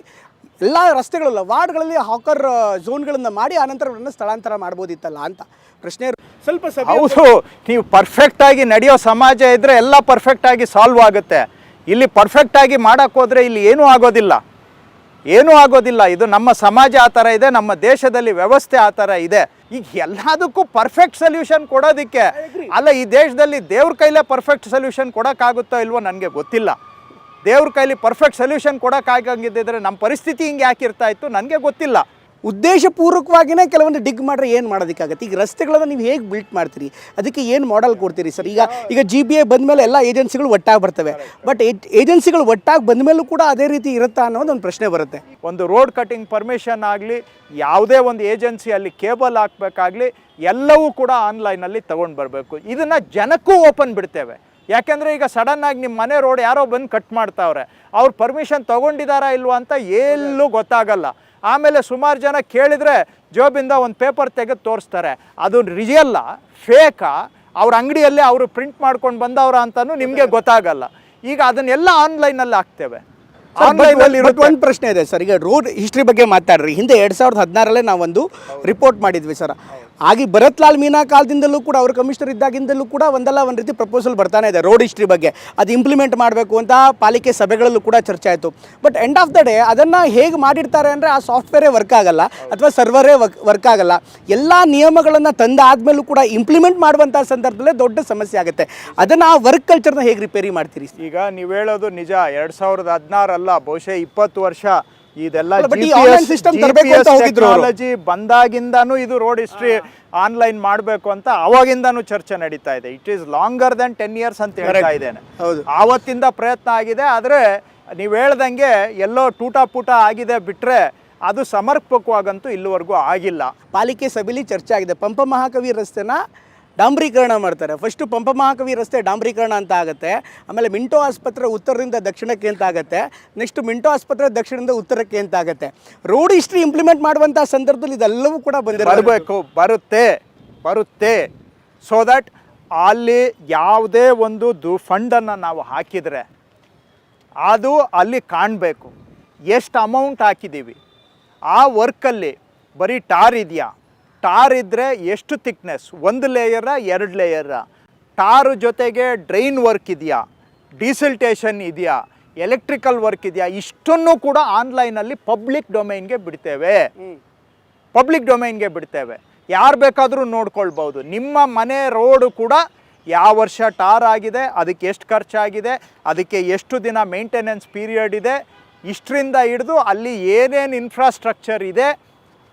ಎಲ್ಲ ರಸ್ತೆಗಳಲ್ಲ, ವಾರ್ಡ್ಗಳಲ್ಲಿ ಹಾಕರ್ ಝೋನ್ಗಳನ್ನು ಮಾಡಿ ಆನಂತರ ಅವರನ್ನು ಸ್ಥಳಾಂತರ ಮಾಡ್ಬೋದಿತ್ತಲ್ಲ ಅಂತ ಪ್ರಶ್ನೆ. ಸ್ವಲ್ಪ ಹೌದು, ನೀವು ಪರ್ಫೆಕ್ಟ್ ಆಗಿ ನಡೆಯೋ ಸಮಾಜ ಇದ್ರೆ ಎಲ್ಲ ಪರ್ಫೆಕ್ಟ್ ಆಗಿ ಸಾಲ್ವ್ ಆಗುತ್ತೆ. ಇಲ್ಲಿ ಪರ್ಫೆಕ್ಟ್ ಆಗಿ ಮಾಡಕ್ ಹೋದ್ರೆ ಇಲ್ಲಿ ಏನೂ ಆಗೋದಿಲ್ಲ. ಇದು ನಮ್ಮ ಸಮಾಜ ಆ ಥರ ಇದೆ, ನಮ್ಮ ದೇಶದಲ್ಲಿ ವ್ಯವಸ್ಥೆ ಆ ಥರ ಇದೆ. ಈಗ ಎಲ್ಲದಕ್ಕೂ ಪರ್ಫೆಕ್ಟ್ ಸೊಲ್ಯೂಷನ್ ಕೊಡೋದಕ್ಕೆ ಅಲ್ಲ, ಈ ದೇಶದಲ್ಲಿ ದೇವ್ರ ಕೈಲೇ ಪರ್ಫೆಕ್ಟ್ ಸೊಲ್ಯೂಷನ್ ಕೊಡೋಕ್ಕಾಗುತ್ತೋ ಇಲ್ವೋ ನನಗೆ ಗೊತ್ತಿಲ್ಲ. ದೇವ್ರ ಕೈಲಿ ಪರ್ಫೆಕ್ಟ್ ಸೊಲ್ಯೂಷನ್ ಕೊಡೋಕ್ಕಾಗಂಗಿದ್ದಿದ್ರೆ ನಮ್ಮ ಪರಿಸ್ಥಿತಿ ಹಿಂಗೆ ಯಾಕಿರ್ತಾ ಇತ್ತು ನನಗೆ ಗೊತ್ತಿಲ್ಲ. ಉದ್ದೇಶಪೂರ್ವಕವಾಗಿಯೇ ಕೆಲವೊಂದು ಡಿಗ್ ಮಾಡ್ರೆ ಏನು ಮಾಡೋದಕ್ಕಾಗತ್ತೆ? ಈಗ ರಸ್ತೆಗಳನ್ನು ನೀವು ಹೇಗೆ ಬಿಲ್ಟ್ ಮಾಡ್ತೀರಿ, ಅದಕ್ಕೆ ಏನು ಮಾಡೆಲ್ ಕೊಡ್ತೀರಿ ಸರ್? ಈಗ GBA ಬಂದ ಮೇಲೆ ಎಲ್ಲ ಏಜೆನ್ಸಿಗಳು ಒಟ್ಟಾಗಿ ಬರ್ತವೆ, ಬಟ್ ಏಜೆನ್ಸಿಗಳು ಒಟ್ಟಾಗಿ ಬಂದ ಮೇಲೂ ಕೂಡ ಅದೇ ರೀತಿ ಇರುತ್ತಾ ಅನ್ನೋದು ಒಂದು ಪ್ರಶ್ನೆ ಬರುತ್ತೆ. ಒಂದು ರೋಡ್ ಕಟಿಂಗ್ ಪರ್ಮಿಷನ್ ಆಗಲಿ, ಯಾವುದೇ ಒಂದು ಏಜೆನ್ಸಿಯಲ್ಲಿ ಕೇಬಲ್ ಹಾಕಬೇಕಾಗಲಿ, ಎಲ್ಲವೂ ಕೂಡ ಆನ್ಲೈನಲ್ಲಿ ತೊಗೊಂಡು ಬರಬೇಕು. ಇದನ್ನು ಜನಕ್ಕೂ ಓಪನ್ ಬಿಡ್ತೇವೆ. ಯಾಕೆಂದರೆ ಈಗ ಸಡನ್ನಾಗಿ ನಿಮ್ಮ ಮನೆ ರೋಡ್ ಯಾರೋ ಬಂದು ಕಟ್ ಮಾಡ್ತಾವ್ರೆ, ಅವ್ರು ಪರ್ಮಿಷನ್ ತೊಗೊಂಡಿದ್ದಾರಾ ಇಲ್ವಾ ಅಂತ ಎಲ್ಲೂ ಗೊತ್ತಾಗಲ್ಲ. ಆಮೇಲೆ ಸುಮಾರು ಜನ ಕೇಳಿದರೆ ಜೋಬಿಂದ ಒಂದು ಪೇಪರ್ ತೆಗೆದು ತೋರಿಸ್ತಾರೆ, ಅದು ರಿಯಲ್ಲ ಫೇಕಾ, ಅವ್ರ ಅಂಗಡಿಯಲ್ಲೇ ಅವರು ಪ್ರಿಂಟ್ ಮಾಡ್ಕೊಂಡು ಬಂದವ್ರ ಅಂತಲೂ ನಿಮಗೆ ಗೊತ್ತಾಗಲ್ಲ. ಈಗ ಅದನ್ನೆಲ್ಲ ಆನ್ಲೈನಲ್ಲಿ ಹಾಕ್ತೇವೆ. ಆನ್ಲೈನಲ್ಲಿ ಒಂದು ಪ್ರಶ್ನೆ ಇದೆ ಸರ್. ಈಗ ರೋಡ್ ಹಿಸ್ಟ್ರಿ ಬಗ್ಗೆ ಮಾತಾಡ್ರಿ. ಹಿಂದೆ 2016 ನಾವೊಂದು ರಿಪೋರ್ಟ್ ಮಾಡಿದ್ವಿ ಸರ್. ಹಾಗೆ ಭರತ್ ಲಾಲ್ ಮೀನಾ ಕಾಲದಿಂದಲೂ ಕೂಡ, ಅವರು ಕಮಿಷನರ್ ಇದ್ದಾಗಿಂದಲೂ ಕೂಡ ಒಂದಲ್ಲ ಒಂದು ರೀತಿ ಪ್ರಪೋಸಲ್ ಬರ್ತಾನೆ ಇದೆ ರೋಡ್ ಹಿಸ್ಟ್ರಿ ಬಗ್ಗೆ. ಅದು ಇಂಪ್ಲಿಮೆಂಟ್ ಮಾಡಬೇಕು ಅಂತ ಪಾಲಿಕೆ ಸಭೆಗಳಲ್ಲೂ ಕೂಡ ಚರ್ಚೆ ಆಯಿತು. But end of the day ಅದನ್ನು ಹೇಗೆ ಮಾಡಿರ್ತಾರೆ ಅಂದರೆ, ಆ ಸಾಫ್ಟ್ವೇರೇ ವರ್ಕ್ ಆಗಲ್ಲ ಅಥವಾ ಸರ್ವರೇ ವರ್ಕ್ ಆಗಲ್ಲ. ಎಲ್ಲ ನಿಯಮಗಳನ್ನು ತಂದಾದ್ಮೇಲೂ ಕೂಡ ಇಂಪ್ಲಿಮೆಂಟ್ ಮಾಡುವಂಥ ಸಂದರ್ಭದಲ್ಲೇ ದೊಡ್ಡ ಸಮಸ್ಯೆ ಆಗುತ್ತೆ. ಅದನ್ನು ಆ ವರ್ಕ್ ಕಲ್ಚರ್ನ ಹೇಗೆ ರಿಪೇರಿ ಮಾಡ್ತೀರಿ? ಈಗ ನೀವು ಹೇಳೋದು ನಿಜ. 2016 ಅಲ್ಲ, ಬಹುಶಃ 20 ವರ್ಷ ಇದೆಲ್ಲ ಟೆಕ್ನಾಲಜಿ ಬಂದಾಗಿಂದಾನು ಇದು ರೋಡ್ ಹಿಸ್ಟ್ರಿ ಆನ್ಲೈನ್ ಮಾಡಬೇಕು ಅಂತ ಅವಾಗಿಂದಾನು ಚರ್ಚೆ ನಡೀತಾ ಇದೆ. It is longer than 10 years ಅಂತ ಹೇಳ್ತಾ ಇದ್ದೇನೆ. ಆವತ್ತಿಂದ ಪ್ರಯತ್ನ ಆಗಿದೆ, ಆದರೆ ನೀವು ಹೇಳ್ದಂಗೆ ಎಲ್ಲೋ ಟೂಟ ಆಗಿದೆ ಬಿಟ್ರೆ ಅದು ಸಮರ್ಪಕವಾಗಂತೂ ಇಲ್ಲಿವರೆಗೂ ಆಗಿಲ್ಲ. ಪಾಲಿಕೆ ಸಭೆಯಲ್ಲಿ ಚರ್ಚೆ ಆಗಿದೆ. ಪಂಪ ಮಹಾಕವಿ ರಸ್ತೆನ ಡಾಂಬರೀಕರಣ ಮಾಡ್ತಾರೆ. ಫಸ್ಟು ಪಂಪ ಮಹಾಕವಿ ರಸ್ತೆ ಡಾಂಬರೀಕರಣ ಅಂತ ಆಗುತ್ತೆ, ಆಮೇಲೆ ಮಿಂಟೋ ಆಸ್ಪತ್ರೆ ಉತ್ತರದಿಂದ ದಕ್ಷಿಣಕ್ಕೆ ಅಂತ ಆಗುತ್ತೆ, ನೆಕ್ಸ್ಟ್ ಮಿಂಟೋ ಆಸ್ಪತ್ರೆ ದಕ್ಷಿಣದಿಂದ ಉತ್ತರಕ್ಕೆ ಅಂತ ಆಗುತ್ತೆ. ರೋಡ್ ಹಿಸ್ಟ್ರಿ ಇಂಪ್ಲಿಮೆಂಟ್ ಮಾಡುವಂಥ ಸಂದರ್ಭದಲ್ಲಿ ಇದೆಲ್ಲವೂ ಕೂಡ ಬರುತ್ತೆ. ಸೊ ದಟ್ ಅಲ್ಲಿ ಯಾವುದೇ ಒಂದು ಫಂಡನ್ನು ನಾವು ಹಾಕಿದರೆ ಅದು ಅಲ್ಲಿ ಕಾಣಬೇಕು. ಎಷ್ಟು ಅಮೌಂಟ್ ಹಾಕಿದ್ದೀವಿ, ಆ ವರ್ಕಲ್ಲಿ ಬರೀ ಟಾರ್ ಇದೆಯಾ, ಟಾರ್ ಇದ್ದರೆ ಎಷ್ಟು ಥಿಕ್ನೆಸ್, 1 ಲೇಯರ 2 ಲೇಯರ, ಟಾರು ಜೊತೆಗೆ ಡ್ರೈನ್ ವರ್ಕ್ ಇದೆಯಾ, ಡೀಸಲ್ಟೇಷನ್ ಇದೆಯಾ, ಎಲೆಕ್ಟ್ರಿಕಲ್ ವರ್ಕ್ ಇದೆಯಾ, ಇಷ್ಟನ್ನು ಕೂಡ ಆನ್ಲೈನಲ್ಲಿ ಪಬ್ಲಿಕ್ ಡೊಮೈನ್ಗೆ ಬಿಡ್ತೇವೆ. ಯಾರು ಬೇಕಾದರೂ ನೋಡ್ಕೊಳ್ಬೋದು. ನಿಮ್ಮ ಮನೆ ರೋಡು ಕೂಡ ಯಾವ ವರ್ಷ ಟಾರ್ ಆಗಿದೆ, ಅದಕ್ಕೆ ಎಷ್ಟು ಖರ್ಚಾಗಿದೆ, ಅದಕ್ಕೆ ಎಷ್ಟು ದಿನ ಮೇಂಟೆನೆನ್ಸ್ ಪೀರಿಯಡ್ ಇದೆ, ಇಷ್ಟರಿಂದ ಹಿಡಿದು ಅಲ್ಲಿ ಏನೇನು ಇನ್ಫ್ರಾಸ್ಟ್ರಕ್ಚರ್ ಇದೆ,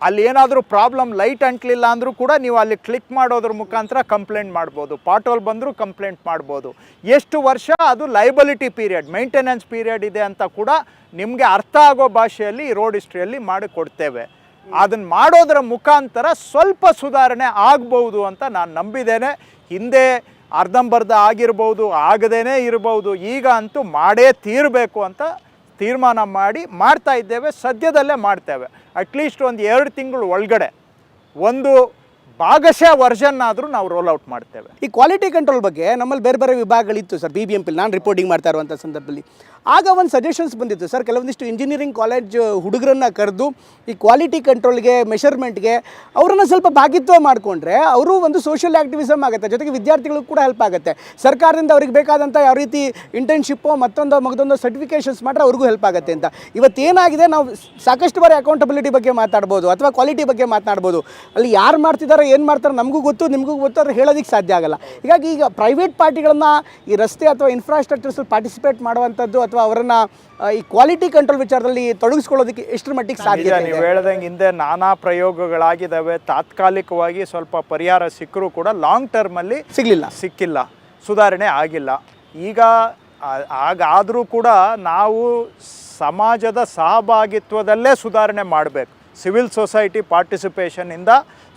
ಅಲ್ಲಿ ಏನಾದರೂ ಪ್ರಾಬ್ಲಮ್ ಲೈಟ್ ಅಂಟ್ಲಿಲ್ಲ ಅಂದರೂ ಕೂಡ ನೀವು ಅಲ್ಲಿ ಕ್ಲಿಕ್ ಮಾಡೋದ್ರ ಮುಖಾಂತರ ಕಂಪ್ಲೇಂಟ್ ಮಾಡ್ಬೋದು. ಪಾಟೋಲ್ ಬಂದರೂ ಕಂಪ್ಲೇಂಟ್ ಮಾಡ್ಬೋದು. ಎಷ್ಟು ವರ್ಷ ಅದು ಲೈಬಲಿಟಿ ಪೀರಿಯಡ್, ಮೇಂಟೆನೆನ್ಸ್ ಪೀರಿಯಡ್ ಇದೆ ಅಂತ ಕೂಡ ನಿಮಗೆ ಅರ್ಥ ಆಗೋ ಭಾಷೆಯಲ್ಲಿ ಈ ರೋಡ್ ಹಿಸ್ಟ್ರಿಯಲ್ಲಿ ಮಾಡಿಕೊಡ್ತೇವೆ. ಅದನ್ನು ಮಾಡೋದ್ರ ಮುಖಾಂತರ ಸ್ವಲ್ಪ ಸುಧಾರಣೆ ಆಗ್ಬೋದು ಅಂತ ನಾನು ನಂಬಿದ್ದೇನೆ. ಹಿಂದೆ ಅರ್ಧಂಬರ್ಧ ಆಗಿರ್ಬೋದು, ಆಗದೇ ಇರ್ಬೋದು, ಈಗ ಅಂತೂ ಮಾಡೇ ತೀರಬೇಕು ಅಂತ ತೀರ್ಮಾನ ಮಾಡ್ತಾ ಇದ್ದೇವೆ. ಸದ್ಯದಲ್ಲೇ ಮಾಡ್ತೇವೆ. ಅಟ್ಲೀಸ್ಟ್ ಒಂದು 2 ತಿಂಗಳು ಒಳಗಡೆ ಒಂದು ಭಾಗಶಃ ವರ್ಷನ್ ಆದರೂ ನಾವು ರೋಲ್ ಔಟ್ ಮಾಡ್ತೇವೆ. ಈ ಕ್ವಾಲಿಟಿ ಕಂಟ್ರೋಲ್ ಬಗ್ಗೆ ನಮ್ಮಲ್ಲಿ ಬೇರೆ ವಿಭಾಗಗಳಿತ್ತು ಸರ್. BBMP ನಾನು ರಿಪೋರ್ಟಿಂಗ್ ಮಾಡ್ತಾ ಇರುವಂಥ ಸಂದರ್ಭದಲ್ಲಿ ಆಗ ಒಂದು ಸಜೆಷನ್ಸ್ ಬಂದಿತ್ತು ಸರ್. ಕೆಲವೊಂದಿಷ್ಟು ಇಂಜಿನಿಯರಿಂಗ್ ಕಾಲೇಜ್ ಹುಡುಗರನ್ನ ಕರೆದು ಈ ಕ್ವಾಲಿಟಿ ಕಂಟ್ರೋಲ್ಗೆ, ಮೆಷರ್ಮೆಂಟ್ಗೆ ಅವರನ್ನು ಸ್ವಲ್ಪ ಭಾಗಿತ್ವ ಮಾಡಿಕೊಂಡ್ರೆ ಅವರು ಒಂದು ಸೋಷಿಯಲ್ ಆ್ಯಕ್ಟಿವಿಸಮ್ ಆಗುತ್ತೆ, ಜೊತೆಗೆ ವಿದ್ಯಾರ್ಥಿಗಳಿಗೂ ಕೂಡ ಹೆಲ್ಪ್ ಆಗುತ್ತೆ. ಸರ್ಕಾರದಿಂದ ಅವ್ರಿಗೆ ಬೇಕಾದಂಥ ಯಾವ ರೀತಿ ಇಂಟರ್ನ್ಶಿಪ್ಪು ಮತ್ತೊಂದು ಸರ್ಟಿಫಿಕೇಷನ್ಸ್ ಮಾಡಿದ್ರೆ ಅವ್ರಿಗೂ ಹೆಲ್ಪ್ ಆಗುತ್ತೆ ಅಂತ. ಇವತ್ತೇನಾಗಿದೆ, ನಾವು ಸಾಕಷ್ಟು ಬಾರಿ ಅಕೌಂಟಬಿಲಿಟಿ ಬಗ್ಗೆ ಮಾತಾಡ್ಬೋದು ಅಥವಾ ಕ್ವಾಲಿಟಿ ಬಗ್ಗೆ ಮಾತನಾಡ್ಬೋದು. ಅಲ್ಲಿ ಯಾರು ಮಾಡ್ತಿದ್ದಾರೆ, ಏನು ಮಾಡ್ತಾರೆ ನಮಗೂ ಗೊತ್ತು, ನಿಮಗೂ ಗೊತ್ತು, ಅವ್ರು ಹೇಳೋದಕ್ಕೆ ಸಾಧ್ಯ ಆಗಲ್ಲ. ಹೀಗಾಗಿ ಈಗ ಪ್ರೈವೇಟ್ ಪಾರ್ಟಿಗಳನ್ನು ಈ ರಸ್ತೆ ಅಥವಾ ಇನ್ಫ್ರಾಸ್ಟ್ರಕ್ಚರ್ಸಲ್ಲಿ ಪಾರ್ಟಿಸಿಪೇಟ್ ಮಾಡುವಂಥದ್ದು ಅಥವಾ ಅವರನ್ನು ಈ ಕ್ವಾಲಿಟಿ ಕಂಟ್ರೋಲ್ ವಿಚಾರದಲ್ಲಿ ತೊಡಗಿಸ್ಕೊಳ್ಳೋದಕ್ಕೆ ಎಷ್ಟರ ಮಟ್ಟಿಗೆ ಸಾಧ್ಯ? ನೀವು ಹೇಳ್ದಂಗೆ ಹಿಂದೆ ನಾನಾ ಪ್ರಯೋಗಗಳಾಗಿದ್ದಾವೆ. ತಾತ್ಕಾಲಿಕವಾಗಿ ಸ್ವಲ್ಪ ಪರಿಹಾರ ಸಿಕ್ಕರೂ ಕೂಡ ಲಾಂಗ್ ಟರ್ಮಲ್ಲಿ ಸಿಕ್ಕಿಲ್ಲ, ಸುಧಾರಣೆ ಆಗಿಲ್ಲ. ಈಗ ಆದರೂ ಕೂಡ ನಾವು ಸಮಾಜದ ಸಹಭಾಗಿತ್ವದಲ್ಲೇ ಸುಧಾರಣೆ ಮಾಡಬೇಕು. ಸಿವಿಲ್ ಸೊಸೈಟಿ ಪಾರ್ಟಿಸಿಪೇಷನಿಂದ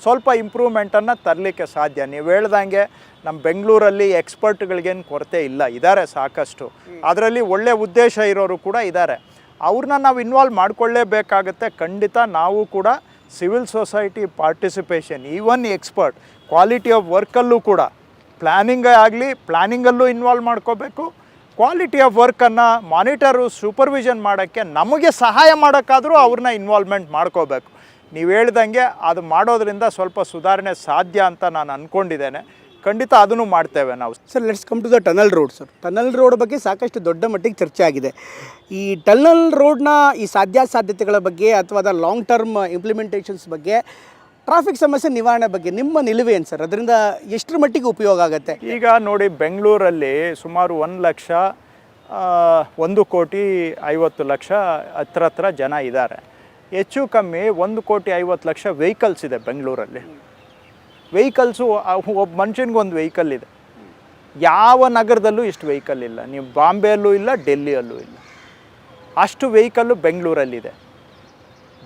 ಸ್ವಲ್ಪ ಇಂಪ್ರೂವ್ಮೆಂಟನ್ನು ತರಲಿಕ್ಕೆ ಸಾಧ್ಯ. ನೀವು ಹೇಳ್ದಂಗೆ ನಮ್ಮ ಬೆಂಗಳೂರಲ್ಲಿ ಎಕ್ಸ್ಪರ್ಟ್ಗಳಿಗೇನು ಕೊರತೆ ಇಲ್ಲ, ಇದ್ದಾರೆ ಸಾಕಷ್ಟು. ಅದರಲ್ಲಿ ಒಳ್ಳೆಯ ಉದ್ದೇಶ ಇರೋರು ಕೂಡ ಇದ್ದಾರೆ. ಅವ್ರನ್ನ ನಾವು ಇನ್ವಾಲ್ವ್ ಮಾಡಿಕೊಳ್ಳೇಬೇಕಾಗತ್ತೆ. ಖಂಡಿತ ನಾವು ಕೂಡ civil society participation, even expert quality of ವರ್ಕಲ್ಲೂ ಕೂಡ ಪ್ಲ್ಯಾನಿಂಗಲ್ಲೂ ಇನ್ವಾಲ್ವ್ ಮಾಡ್ಕೋಬೇಕು. ಕ್ವಾಲಿಟಿ ಆಫ್ ವರ್ಕನ್ನು ಮಾನಿಟರು ಸೂಪರ್ವಿಷನ್ ಮಾಡೋಕ್ಕೆ ನಮಗೆ ಸಹಾಯ ಮಾಡೋಕ್ಕಾದರೂ ಅವ್ರನ್ನ ಇನ್ವಾಲ್ವ್ಮೆಂಟ್ ಮಾಡ್ಕೋಬೇಕು. ನೀವು ಹೇಳ್ದಂಗೆ ಅದು ಮಾಡೋದ್ರಿಂದ ಸ್ವಲ್ಪ ಸುಧಾರಣೆ ಸಾಧ್ಯ ಅಂತ ನಾನು ಅಂದ್ಕೊಂಡಿದ್ದೇನೆ. ಖಂಡಿತ ಅದನ್ನು ಮಾಡ್ತೇವೆ ನಾವು. Sir, let's come to the tunnel road. Sir, tunnel road ಬಗ್ಗೆ ಸಾಕಷ್ಟು ದೊಡ್ಡ ಮಟ್ಟಿಗೆ ಚರ್ಚೆ ಆಗಿದೆ. ಈ ಟನಲ್ ರೋಡ್ನ ಈ ಸಾಧ್ಯತೆಗಳ ಬಗ್ಗೆ ಅಥವಾ ಅದ ಲಾಂಗ್ ಟರ್ಮ್ ಇಂಪ್ಲಿಮೆಂಟೇಷನ್ಸ್ ಬಗ್ಗೆ, ಟ್ರಾಫಿಕ್ ಸಮಸ್ಯೆ ನಿವಾರಣೆ ಬಗ್ಗೆ ನಿಮ್ಮ ನಿಲುವೇನು ಸರ್? ಅದರಿಂದ ಎಷ್ಟರ ಮಟ್ಟಿಗೆ ಉಪಯೋಗ ಆಗುತ್ತೆ? ಈಗ ನೋಡಿ, ಬೆಂಗಳೂರಲ್ಲಿ ಸುಮಾರು 1,50,00,000 ಹತ್ರ ಜನ ಇದ್ದಾರೆ. ಹೆಚ್ಚು ಕಮ್ಮಿ 1,50,00,000 ವೆಹಿಕಲ್ಸ್ ಇದೆ ಬೆಂಗಳೂರಲ್ಲಿ. ವೆಹಿಕಲ್ಸು ಒಬ್ಬ ಮನುಷ್ಯನಿಗೊಂದು ವೆಹಿಕಲ್ ಇದೆ. ಯಾವ ನಗರದಲ್ಲೂ ಇಷ್ಟು ವೆಹಿಕಲ್ ಇಲ್ಲ. ನೀವು ಬಾಂಬೆಯಲ್ಲೂ ಇಲ್ಲ, ಡೆಲ್ಲಿಯಲ್ಲೂ ಇಲ್ಲ. ಅಷ್ಟು ವೆಹಿಕಲ್ಲು ಬೆಂಗಳೂರಲ್ಲಿದೆ.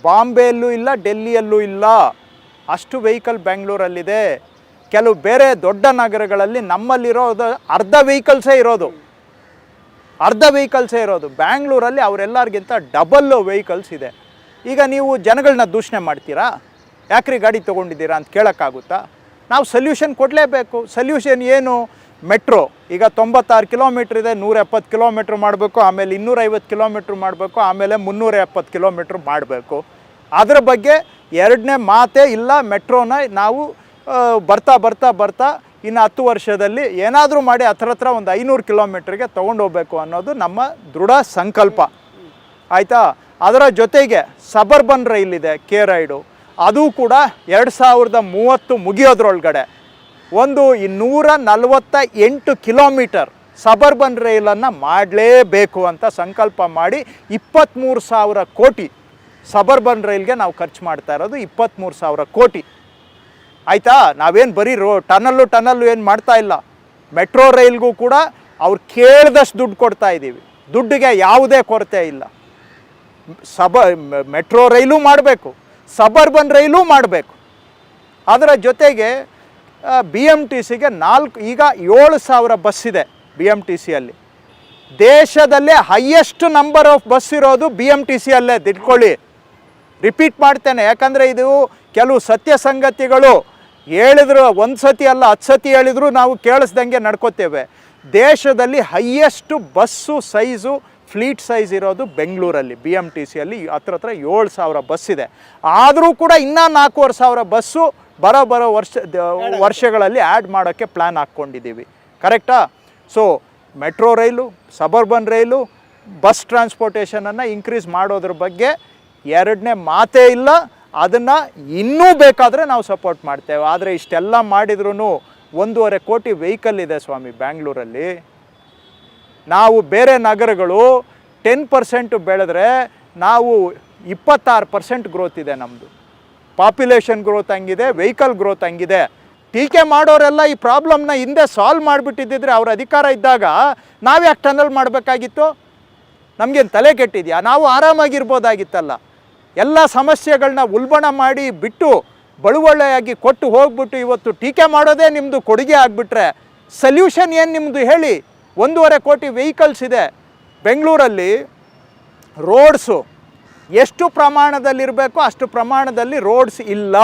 ಬಾಂಬೆಯಲ್ಲೂ ಇಲ್ಲ, ಡೆಲ್ಲಿಯಲ್ಲೂ ಇಲ್ಲ. ಅಷ್ಟು ವೆಹಿಕಲ್ ಬೆಂಗಳೂರಲ್ಲಿದೆ. ಕೆಲವು ಬೇರೆ ದೊಡ್ಡ ನಗರಗಳಲ್ಲಿ ನಮ್ಮಲ್ಲಿರೋದು ಅರ್ಧ ವೆಹಿಕಲ್ಸೇ ಇರೋದು. ಬ್ಯಾಂಗ್ಳೂರಲ್ಲಿ ಅವರೆಲ್ಲರಿಗಿಂತ ಡಬಲ್ ವೆಹಿಕಲ್ಸ್ ಇದೆ. ಈಗ ನೀವು ಜನಗಳನ್ನ ದೂಷಣೆ ಮಾಡ್ತೀರಾ, ಯಾಕ್ರಿ ಗಾಡಿ ತೊಗೊಂಡಿದ್ದೀರಾ ಅಂತ ಕೇಳೋಕ್ಕಾಗುತ್ತಾ? ನಾವು ಸೊಲ್ಯೂಷನ್ ಕೊಡಲೇಬೇಕು. ಸೊಲ್ಯೂಷನ್ ಏನು? ಮೆಟ್ರೋ ಈಗ 96 ಕಿಲೋಮೀಟ್ರ್ ಇದೆ, 170 ಕಿಲೋಮೀಟ್ರ್ ಮಾಡಬೇಕು, ಆಮೇಲೆ 250 ಕಿಲೋಮೀಟ್ರ್ ಮಾಡಬೇಕು, ಆಮೇಲೆ 370 ಕಿಲೋಮೀಟ್ರ್ ಮಾಡಬೇಕು. ಅದರ ಬಗ್ಗೆ ಎರಡನೇ ಮಾತೇ ಇಲ್ಲ. ಮೆಟ್ರೋನ ನಾವು ಬರ್ತಾ ಇನ್ನು 10 ವರ್ಷದಲ್ಲಿ ಏನಾದರೂ ಮಾಡಿ ಹತ್ರ ಒಂದು 500 ಕಿಲೋಮೀಟ್ರಿಗೆ ತೊಗೊಂಡೋಗ್ಬೇಕು ಅನ್ನೋದು ನಮ್ಮ ದೃಢ ಸಂಕಲ್ಪ. ಆಯಿತಾ? ಅದರ ಜೊತೆಗೆ ಸಬರ್ಬನ್ ರೈಲ್ ಇದೆ, ಕೆ ರೈಡು. ಅದು ಕೂಡ 2030 ಮುಗಿಯೋದ್ರೊಳಗಡೆ ಒಂದು 248 ಕಿಲೋಮೀಟರ್ ಸಬರ್ಬನ್ ರೈಲನ್ನು ಮಾಡಲೇಬೇಕು ಅಂತ ಸಂಕಲ್ಪ ಮಾಡಿ 23,000 ಕೋಟಿ ಸಬರ್ಬನ್ ರೈಲ್ಗೆ ನಾವು ಖರ್ಚು ಮಾಡ್ತಾ ಇರೋದು. 23,000 ಕೋಟಿ. ಆಯಿತಾ? ನಾವೇನು ಬರೀ ಟನಲ್ಲು ಏನು ಮಾಡ್ತಾ ಇಲ್ಲ. ಮೆಟ್ರೋ ರೈಲ್ಗೂ ಕೂಡ ಅವ್ರು ಕೇಳಿದಷ್ಟು ದುಡ್ಡು ಕೊಡ್ತಾ ಇದ್ದೀವಿ. ದುಡ್ಡಿಗೆ ಯಾವುದೇ ಕೊರತೆ ಇಲ್ಲ. ಮೆಟ್ರೋ ರೈಲು ಮಾಡಬೇಕು, ಸಬರ್ಬನ್ ರೈಲು ಮಾಡಬೇಕು. ಅದರ ಜೊತೆಗೆ BMTCಗೆ ಈಗ 7,000 ಬಸ್ ಇದೆ. BMTCಯಲ್ಲಿ ದೇಶದಲ್ಲೇ ಹೈಯೆಸ್ಟ್ ನಂಬರ್ ಆಫ್ ಬಸ್ ಇರೋದು BMTCಯಲ್ಲೇ. ತಿಳ್ಕೊಳ್ಳಿ, ರಿಪೀಟ್ ಮಾಡ್ತೇನೆ, ಯಾಕಂದರೆ ಇದು ಕೆಲವು ಸತ್ಯ ಸಂಗತಿಗಳು ಹೇಳಿದ್ರು, ಒಂದು ಸತಿ ಅಲ್ಲ 10 ಸತಿ ಹೇಳಿದ್ರು ನಾವು ಕೇಳಿಸ್ದಂಗೆ ನಡ್ಕೋತೇವೆ. ದೇಶದಲ್ಲಿ highest bus size fleet size ಇರೋದು ಬೆಂಗಳೂರಲ್ಲಿ. BMTCಯಲ್ಲಿ ಹತ್ರ 7,000 ಬಸ್ ಇದೆ. ಆದರೂ ಕೂಡ ಇನ್ನೂ 4,500 ಬಸ್ಸು ಬರೋ ವರ್ಷಗಳಲ್ಲಿ ಆ್ಯಡ್ ಮಾಡೋಕ್ಕೆ ಪ್ಲ್ಯಾನ್ ಹಾಕ್ಕೊಂಡಿದ್ದೀವಿ. ಕರೆಕ್ಟಾ? ಸೊ ಮೆಟ್ರೋ ರೈಲು, ಸಬರ್ಬನ್ ರೈಲು, ಬಸ್ ಟ್ರಾನ್ಸ್ಪೋರ್ಟೇಷನನ್ನು ಇನ್ಕ್ರೀಸ್ ಮಾಡೋದ್ರ ಬಗ್ಗೆ ಎರಡನೇ ಮಾತೇ ಇಲ್ಲ. ಅದನ್ನು ಇನ್ನೂ ಬೇಕಾದರೆ ನಾವು ಸಪೋರ್ಟ್ ಮಾಡ್ತೇವೆ. ಆದರೆ ಇಷ್ಟೆಲ್ಲ ಮಾಡಿದ್ರೂ 1.5 ಕೋಟಿ ವೆಹಿಕಲ್ ಇದೆ ಸ್ವಾಮಿ ಬ್ಯಾಂಗ್ಳೂರಲ್ಲಿ. ನಾವು ಬೇರೆ ನಗರಗಳು 10% ಬೆಳೆದ್ರೆ ನಾವು 26% ಗ್ರೋತ್ ಇದೆ ನಮ್ಮದು. ಪಾಪ್ಯುಲೇಷನ್ ಗ್ರೋತ್ ಹಂಗಿದೆ, ವೆಹಿಕಲ್ ಗ್ರೋತ್ ಹಂಗಿದೆ. ಟೀಕೆ ಮಾಡೋರೆಲ್ಲ ಈ ಪ್ರಾಬ್ಲಮ್ನ ಹಿಂದೆ ಸಾಲ್ವ್ ಮಾಡಿಬಿಟ್ಟಿದ್ದಿದ್ರೆ ಅವ್ರ ಅಧಿಕಾರ ಇದ್ದಾಗ ನಾವ್ಯಾಕೆ ಟನಲ್ ಮಾಡಬೇಕಾಗಿತ್ತು? ನಮಗೇನು ತಲೆ ಕೆಟ್ಟಿದೆಯಾ? ನಾವು ಆರಾಮಾಗಿರ್ಬೋದಾಗಿತ್ತಲ್ಲ. ಎಲ್ಲ ಸಮಸ್ಯೆಗಳನ್ನ ಉಲ್ಬಣ ಮಾಡಿ ಬಿಟ್ಟು ಬಳುವಳಿಯಾಗಿ ಕೊಟ್ಟು ಹೋಗ್ಬಿಟ್ಟು ಇವತ್ತು ಟೀಕೆ ಮಾಡೋದೇ ನಿಮ್ಮದು ಕೊಡುಗೆ ಆಗಿಬಿಟ್ರೆ ಸೊಲ್ಯೂಷನ್ ಏನು ನಿಮ್ಮದು ಹೇಳಿ? 1.5 ಕೋಟಿ ವೆಹಿಕಲ್ಸ್ ಇದೆ ಬೆಂಗಳೂರಲ್ಲಿ. ರೋಡ್ಸು ಎಷ್ಟು ಪ್ರಮಾಣದಲ್ಲಿರಬೇಕು ಅಷ್ಟು ಪ್ರಮಾಣದಲ್ಲಿ ರೋಡ್ಸ್ ಇಲ್ಲ.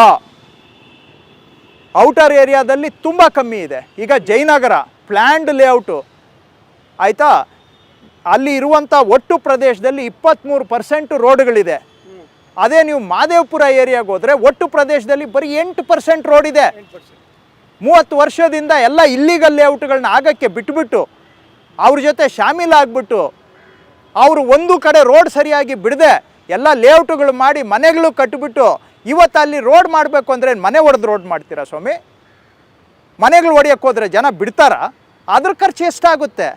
ಔಟರ್ ಏರಿಯಾದಲ್ಲಿ ತುಂಬ ಕಮ್ಮಿ ಇದೆ. ಈಗ ಜಯನಗರ ಪ್ಲ್ಯಾಂಡ್ ಲೇಔಟು, ಆಯಿತಾ? ಅಲ್ಲಿ ಇರುವಂಥ ಒಟ್ಟು ಪ್ರದೇಶದಲ್ಲಿ 23% ರೋಡ್ಗಳಿದೆ. ಅದೇ ನೀವು ಮಾದೇವಪುರ ಏರಿಯಾಗೆ ಹೋದರೆ ಒಟ್ಟು ಪ್ರದೇಶದಲ್ಲಿ ಬರೀ 8% ರೋಡ್ ಇದೆ. 30 ವರ್ಷದಿಂದ ಎಲ್ಲ ಇಲ್ಲಿಗಲ್ ಲೇಔಟ್ಗಳನ್ನ ಆಗೋಕ್ಕೆ ಬಿಟ್ಬಿಟ್ಟು ಅವ್ರ ಜೊತೆ ಶಾಮೀಲಾಗ್ಬಿಟ್ಟು ಅವರು ಒಂದು ಕಡೆ ರೋಡ್ ಸರಿಯಾಗಿ ಬಿಡದೆ ಎಲ್ಲ ಲೇಔಟುಗಳು ಮಾಡಿ ಮನೆಗಳು ಕಟ್ಟಿಬಿಟ್ಟು ಇವತ್ತು ಅಲ್ಲಿ ರೋಡ್ ಮಾಡಬೇಕು ಅಂದರೆ ಮನೆ ಹೊಡೆದು ರೋಡ್ ಮಾಡ್ತೀರಾ ಸ್ವಾಮಿ? ಮನೆಗಳು ಹೊಡೆಯೋಕ್ಕೆ ಹೋದರೆ ಜನ ಬಿಡ್ತಾರಾ? ಅದ್ರ ಖರ್ಚು ಎಷ್ಟಾಗುತ್ತೆ?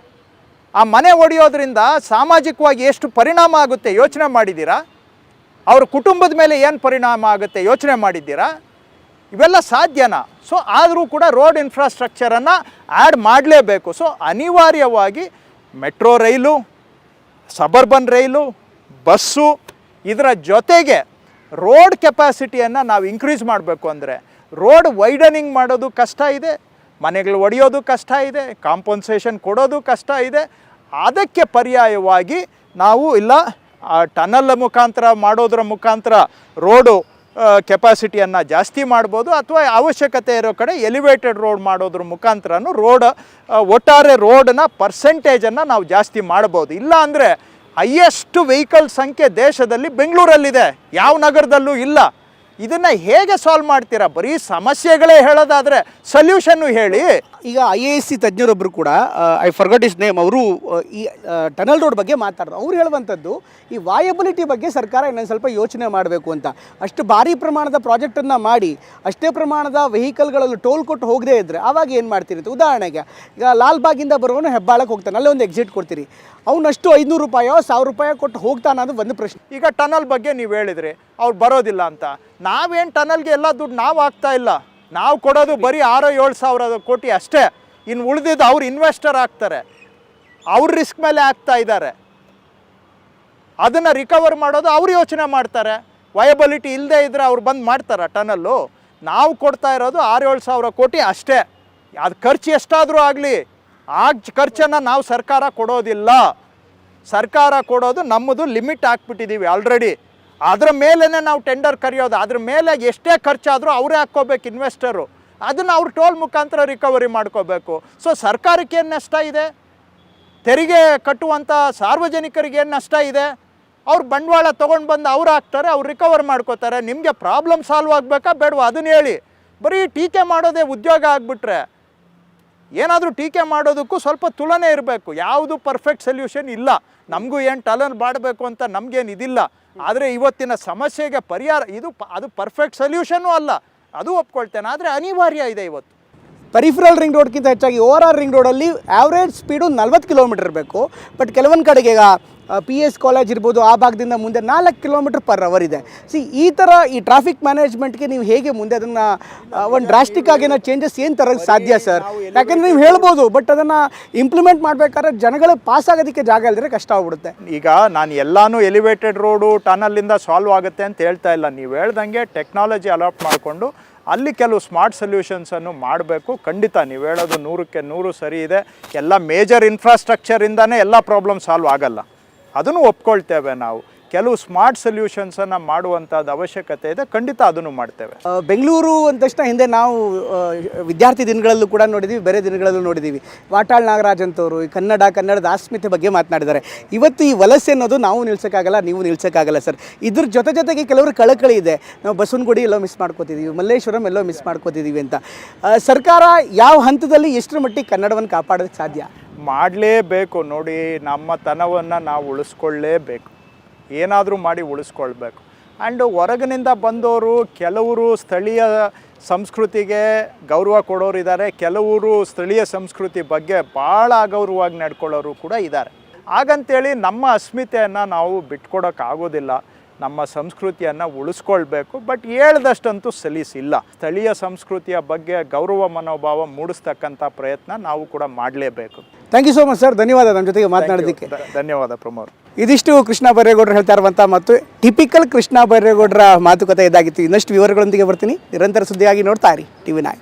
ಆ ಮನೆ ಒಡೆಯೋದ್ರಿಂದ ಸಾಮಾಜಿಕವಾಗಿ ಎಷ್ಟು ಪರಿಣಾಮ ಆಗುತ್ತೆ ಯೋಚನೆ ಮಾಡಿದ್ದೀರಾ? ಅವ್ರ ಕುಟುಂಬದ ಮೇಲೆ ಏನು ಪರಿಣಾಮ ಆಗುತ್ತೆ ಯೋಚನೆ ಮಾಡಿದ್ದೀರಾ? ಇವೆಲ್ಲ ಸಾಧ್ಯನಾ? ಸೊ ಆದರೂ ಕೂಡ ರೋಡ್ ಇನ್ಫ್ರಾಸ್ಟ್ರಕ್ಚರನ್ನು ಆ್ಯಡ್ ಮಾಡಲೇಬೇಕು. ಸೊ ಅನಿವಾರ್ಯವಾಗಿ ಮೆಟ್ರೋ ರೈಲು, ಸಬರ್ಬನ್ ರೈಲು, ಬಸ್ಸು, ಇದರ ಜೊತೆಗೆ ರೋಡ್ ಕೆಪಾಸಿಟಿಯನ್ನು ನಾವು ಇನ್ಕ್ರೀಸ್ ಮಾಡಬೇಕು. ಅಂದರೆ ರೋಡ್ ವೈಡನಿಂಗ್ ಮಾಡೋದು ಕಷ್ಟ ಇದೆ, ಮನೆಗಳು ಒಡೆಯೋದು ಕಷ್ಟ ಇದೆ, ಕಾಂಪನ್ಸೇಷನ್ ಕೊಡೋದು ಕಷ್ಟ ಇದೆ. ಅದಕ್ಕೆ ಪರ್ಯಾಯವಾಗಿ ನಾವು ಇಲ್ಲ ಟನಲ್ ಮುಖಾಂತರ ಮಾಡೋದ್ರ ಮುಖಾಂತರ ರೋಡು ಕೆಪಾಸಿಟಿಯನ್ನು ಜಾಸ್ತಿ ಮಾಡ್ಬೋದು, ಅಥವಾ ಅವಶ್ಯಕತೆ ಇರೋ ಕಡೆ ಎಲಿವೇಟೆಡ್ ರೋಡ್ ಮಾಡೋದ್ರ ಮುಖಾಂತರನೂ ಒಟ್ಟಾರೆ ರೋಡ್ನ ಪರ್ಸೆಂಟೇಜನ್ನು ನಾವು ಜಾಸ್ತಿ ಮಾಡ್ಬೋದು. ಇಲ್ಲ ಅಂದರೆ ಹೈಯೆಸ್ಟ್ ವೆಹಿಕಲ್ ಸಂಖ್ಯೆ ದೇಶದಲ್ಲಿ ಬೆಂಗಳೂರಲ್ಲಿದೆ, ಯಾವ ನಗರದಲ್ಲೂ ಇಲ್ಲ. ಇದನ್ನು ಹೇಗೆ ಸಾಲ್ವ್ ಮಾಡ್ತೀರಾ? ಬರೀ ಸಮಸ್ಯೆಗಳೇ ಹೇಳೋದಾದರೆ ಸೊಲ್ಯೂಷನ್ನು ಹೇಳಿ. ಈಗ IASC ತಜ್ಞರೊಬ್ಬರು ಕೂಡ ಐ ಫರ್ಗಾಟ್ ಇಸ್ ನೇಮ್, ಅವರು ಈ ಟನಲ್ ರೋಡ್ ಬಗ್ಗೆ ಮಾತಾಡಿದ್ರು. ಅವ್ರು ಹೇಳುವಂಥದ್ದು ಈ ವಾಯಬಿಲಿಟಿ ಬಗ್ಗೆ ಸರ್ಕಾರ ಇನ್ನೊಂದು ಸ್ವಲ್ಪ ಯೋಚನೆ ಮಾಡಬೇಕು ಅಂತ. ಅಷ್ಟು ಭಾರಿ ಪ್ರಮಾಣದ ಪ್ರಾಜೆಕ್ಟನ್ನು ಮಾಡಿ ಅಷ್ಟೇ ಪ್ರಮಾಣದ ವೆಹಿಕಲ್ಗಳಲ್ಲಿ ಟೋಲ್ ಕೊಟ್ಟು ಹೋಗದೇ ಇದ್ದರೆ ಆವಾಗ ಏನು ಮಾಡ್ತೀರಿ ಅಂತ. ಉದಾಹರಣೆಗೆ ಈಗ ಲಾಲ್ಬಾಗಿಂದ ಬರೋನು ಹೆಬ್ಬಾಳಕ್ಕೆ ಹೋಗ್ತಾನೆ, ಅಲ್ಲೇ ಒಂದು ಎಕ್ಸಿಟ್ ಕೊಡ್ತೀರಿ, ಅವನಷ್ಟು 500 ರೂಪಾಯೋ 1000 ರೂಪಾಯೋ ಕೊಟ್ಟು ಹೋಗ್ತಾನೆ ಅನ್ನೋದು ಒಂದು ಪ್ರಶ್ನೆ. ಈಗ ಟನಲ್ ಬಗ್ಗೆ ನೀವು ಹೇಳಿದ್ರಿ ಅವ್ರು ಬರೋದಿಲ್ಲ ಅಂತ. ನಾವೇನು ಟನಲ್ಗೆ ಎಲ್ಲ ದುಡ್ಡು ನಾವು ಆಗ್ತಾ ಇಲ್ಲ, ನಾವು ಕೊಡೋದು ಬರೀ 6-7 ಸಾವಿರ ಕೋಟಿ ಅಷ್ಟೇ. ಇನ್ನು ಉಳಿದಿದ್ದು ಅವ್ರು ಇನ್ವೆಸ್ಟರ್ ಆಗ್ತಾರೆ, ಅವ್ರ ರಿಸ್ಕ್ ಮೇಲೆ ಆಗ್ತಾ ಇದ್ದಾರೆ. ಅದನ್ನು ರಿಕವರ್ ಮಾಡೋದು ಅವ್ರು ಯೋಚನೆ ಮಾಡ್ತಾರೆ. ವಯಬಿಲಿಟಿ ಇಲ್ಲದೆ ಇದ್ದರೆ ಅವ್ರು ಬಂದು ಮಾಡ್ತಾರೆ ಟನಲ್ಲು. ನಾವು ಕೊಡ್ತಾ ಇರೋದು 6-7 ಸಾವಿರ ಕೋಟಿ ಅಷ್ಟೇ. ಅದು ಖರ್ಚು ಎಷ್ಟಾದರೂ ಆಗಲಿ, ಆ ಖರ್ಚನ್ನು ನಾವು ಸರ್ಕಾರ ಕೊಡೋದಿಲ್ಲ. ಸರ್ಕಾರ ಕೊಡೋದು ನಮ್ಮದು ಲಿಮಿಟ್ ಹಾಕ್ಬಿಟ್ಟಿದ್ದೀವಿ ಆಲ್ರೆಡಿ. ಅದರ ಮೇಲೇ ನಾವು ಟೆಂಡರ್ ಕರೆಯೋದು, ಅದ್ರ ಮೇಲೆ ಎಷ್ಟೇ ಖರ್ಚಾದರೂ ಅವರೇ ಹಾಕ್ಕೋಬೇಕು ಇನ್ವೆಸ್ಟರು. ಅದನ್ನು ಅವ್ರು ಟೋಲ್ ಮುಖಾಂತರ ರಿಕವರಿ ಮಾಡ್ಕೋಬೇಕು. ಸೊ ಸರ್ಕಾರಕ್ಕೆ ಏನು ನಷ್ಟ ಇದೆ? ತೆರಿಗೆ ಕಟ್ಟುವಂಥ ಸಾರ್ವಜನಿಕರಿಗೆ ಏನು ನಷ್ಟ ಇದೆ? ಅವ್ರು ಬಂಡವಾಳ ತೊಗೊಂಡು ಬಂದು ಅವ್ರು ಹಾಕ್ತಾರೆ, ಅವ್ರು ರಿಕವರ್ ಮಾಡ್ಕೋತಾರೆ. ನಿಮಗೆ ಪ್ರಾಬ್ಲಮ್ ಸಾಲ್ವ್ ಆಗಬೇಕಾ ಬೇಡವಾ ಅದನ್ನು ಹೇಳಿ. ಬರೀ ಟೀಕೆ ಮಾಡೋದೇ ಉದ್ಯೋಗ ಆಗಿಬಿಟ್ರೆ ಏನಾದರೂ ಟೀಕೆ ಮಾಡೋದಕ್ಕೂ ಸ್ವಲ್ಪ ತುಲನೆ ಇರಬೇಕು. ಯಾವುದು ಪರ್ಫೆಕ್ಟ್ ಸೊಲ್ಯೂಷನ್ ಇಲ್ಲ. ನಮಗೂ ಏನು ಟನಲ್ ಮಾಡಬೇಕು ಅಂತ ನಮಗೇನು ಇದಿಲ್ಲ. ಆದರೆ ಇವತ್ತಿನ ಸಮಸ್ಯೆಗೆ ಪರಿಹಾರ ಅದು ಪರ್ಫೆಕ್ಟ್ ಸೊಲ್ಯೂಷನ್ನೂ ಅಲ್ಲ, ಅದು ಒಪ್ಕೊಳ್ತೇನೆ. ಆದರೆ ಅನಿವಾರ್ಯ ಇದೆ ಇವತ್ತು. ಪೆರಿಫರಲ್ ರಿಂಗ್ ರೋಡ್ಗಿಂತ ಹೆಚ್ಚಾಗಿ ORR ರಿಂಗ್ ರೋಡಲ್ಲಿ ಆವ್ರೇಜ್ ಸ್ಪೀಡು 40 ಕಿಲೋಮೀಟರ್ ಇರಬೇಕು. ಬಟ್ ಕೆಲವೊಂದು ಕಡೆಗೆ ಈಗ PS ಕಾಲೇಜ್ ಇರ್ಬೋದು, ಆ ಭಾಗದಿಂದ ಮುಂದೆ 4 km/h ಇದೆ. ಈ ಥರ ಈ ಟ್ರಾಫಿಕ್ ಮ್ಯಾನೇಜ್ಮೆಂಟ್ಗೆ ನೀವು ಹೇಗೆ ಮುಂದೆ ಅದನ್ನು ಒಂದು ಡ್ರಾಸ್ಟಿಕ್ ಆಗಿನ ಚೇಂಜಸ್ ಏನು ತರೋಕ್ಕೆ ಸಾಧ್ಯ ಸರ್? ಯಾಕಂದರೆ ನೀವು ಹೇಳ್ಬೋದು, ಬಟ್ ಅದನ್ನು ಇಂಪ್ಲಿಮೆಂಟ್ ಮಾಡಬೇಕಾದ್ರೆ ಜನಗಳು ಪಾಸ್ ಆಗೋದಕ್ಕೆ ಜಾಗ ಇಲ್ಲದ್ರೆ ಕಷ್ಟ ಆಗ್ಬಿಡುತ್ತೆ. ಈಗ ನಾನು ಎಲ್ಲನೂ ಎಲಿವೇಟೆಡ್ ರೋಡು ಟನಲ್ಲಿಂದ ಸಾಲ್ವ್ ಆಗುತ್ತೆ ಅಂತ ಹೇಳ್ತಾ ಇಲ್ಲ. ನೀವು ಹೇಳ್ದಂಗೆ ಟೆಕ್ನಾಲಜಿ ಅಲಾಪ್ಟ್ ಮಾಡಿಕೊಂಡು ಅಲ್ಲಿ ಕೆಲವು ಸ್ಮಾರ್ಟ್ ಸೊಲ್ಯೂಷನ್ಸನ್ನು ಮಾಡಬೇಕು. ಖಂಡಿತ ನೀವು ಹೇಳೋದು 100ಕ್ಕೆ 100 ಸರಿ ಇದೆ. ಎಲ್ಲ ಮೇಜರ್ ಇನ್ಫ್ರಾಸ್ಟ್ರಕ್ಚರಿಂದನೇ ಎಲ್ಲ ಪ್ರಾಬ್ಲಮ್ ಸಾಲ್ವ್ ಆಗಲ್ಲ, ಅದನ್ನು ಒಪ್ಕೊಳ್ತೇವೆ ನಾವು. ಕೆಲವು ಸ್ಮಾರ್ಟ್ ಸೊಲ್ಯೂಷನ್ಸನ್ನು ಮಾಡುವಂಥದ್ದು ಅವಶ್ಯಕತೆ ಇದೆ, ಖಂಡಿತ ಅದನ್ನು ಮಾಡ್ತೇವೆ. ಬೆಂಗಳೂರು ಅಂದ ತಕ್ಷಣ ಹಿಂದೆ ನಾವು ವಿದ್ಯಾರ್ಥಿ ದಿನಗಳಲ್ಲೂ ಕೂಡ ನೋಡಿದ್ದೀವಿ, ಬೇರೆ ದಿನಗಳಲ್ಲೂ ನೋಡಿದ್ದೀವಿ. ವಾಟಾಳ್ ನಾಗರಾಜ್ ಅಂತವರು ಈ ಕನ್ನಡದ ಅಸ್ಮಿತೆ ಬಗ್ಗೆ ಮಾತನಾಡಿದ್ದಾರೆ. ಇವತ್ತು ಈ ವಲಸೆ ಅನ್ನೋದು ನಾವು ನಿಲ್ಸೋಕ್ಕಾಗಲ್ಲ, ನೀವು ನಿಲ್ಸೋಕ್ಕಾಗಲ್ಲ ಸರ್. ಇದ್ರ ಜೊತೆಗೆ ಕೆಲವರು ಕಳಕಳಿ ಇದೆ, ನಾವು ಬಸವನಗುಡಿ ಎಲ್ಲೋ ಮಿಸ್ ಮಾಡ್ಕೋತಿದ್ದೀವಿ, ಮಲ್ಲೇಶ್ವರಂ ಎಲ್ಲೋ ಮಿಸ್ ಮಾಡ್ಕೋತಿದ್ದೀವಿ ಅಂತ. ಸರ್ಕಾರ ಯಾವ ಹಂತದಲ್ಲಿ ಎಷ್ಟರ ಮಟ್ಟಿಗೆ ಕನ್ನಡವನ್ನು ಕಾಪಾಡೋದಕ್ಕೆ ಸಾಧ್ಯ? ಮಾಡಲೇಬೇಕು. ನೋಡಿ, ನಮ್ಮ ತನವನ್ನು ನಾವು ಉಳಿಸ್ಕೊಳ್ಳೇಬೇಕು, ಏನಾದರೂ ಮಾಡಿ ಉಳಿಸ್ಕೊಳ್ಬೇಕು. ಆ್ಯಂಡ್ ಹೊರಗಿನಿಂದ ಬಂದವರು ಕೆಲವರು ಸ್ಥಳೀಯ ಸಂಸ್ಕೃತಿಗೆ ಗೌರವ ಕೊಡೋರಿದ್ದಾರೆ, ಕೆಲವರು ಸ್ಥಳೀಯ ಸಂಸ್ಕೃತಿ ಬಗ್ಗೆ ಭಾಳ ಅಗೌರವವಾಗಿ ನಡ್ಕೊಳ್ಳೋರು ಕೂಡ ಇದ್ದಾರೆ. ಹಾಗಂತೇಳಿ ನಮ್ಮ ಅಸ್ಮಿತೆಯನ್ನು ನಾವು ಬಿಟ್ಕೊಡೋಕ್ಕಾಗೋದಿಲ್ಲ, ನಮ್ಮ ಸಂಸ್ಕೃತಿಯನ್ನು ಉಳಿಸ್ಕೊಳ್ಬೇಕು. ಬಟ್ ಹೇಳ್ದಷ್ಟಂತೂ ಸಲೀಸಿಲ್ಲ. ಸ್ಥಳೀಯ ಸಂಸ್ಕೃತಿಯ ಬಗ್ಗೆ ಗೌರವ ಮನೋಭಾವ ಮೂಡಿಸ್ತಕ್ಕಂಥ ಪ್ರಯತ್ನ ನಾವು ಕೂಡ ಮಾಡಲೇಬೇಕು. Thank you so much sir, ಧನ್ಯವಾದ ನಮ್ಮ ಜೊತೆಗೆ ಮಾತನಾಡೋದಕ್ಕೆ. ಧನ್ಯವಾದ ಪ್ರಮೋದ್. ಇದಿಷ್ಟು ಕೃಷ್ಣ ಬೈರೇಗೌಡರು ಹೇಳ್ತಾ ಇರುವಂಥ ಮತ್ತು ಟಿಪಿಕಲ್ ಕೃಷ್ಣ ಬೈರೇಗೌಡರ ಮಾತುಕತೆ ಇದಾಗಿತ್ತು. ಇನ್ನಷ್ಟು ವಿವರಗಳೊಂದಿಗೆ ಬರ್ತೀನಿ. ನಿರಂತರ ಸುದ್ದಿಯಾಗಿ ನೋಡ್ತಾ ಇರಿ TV9.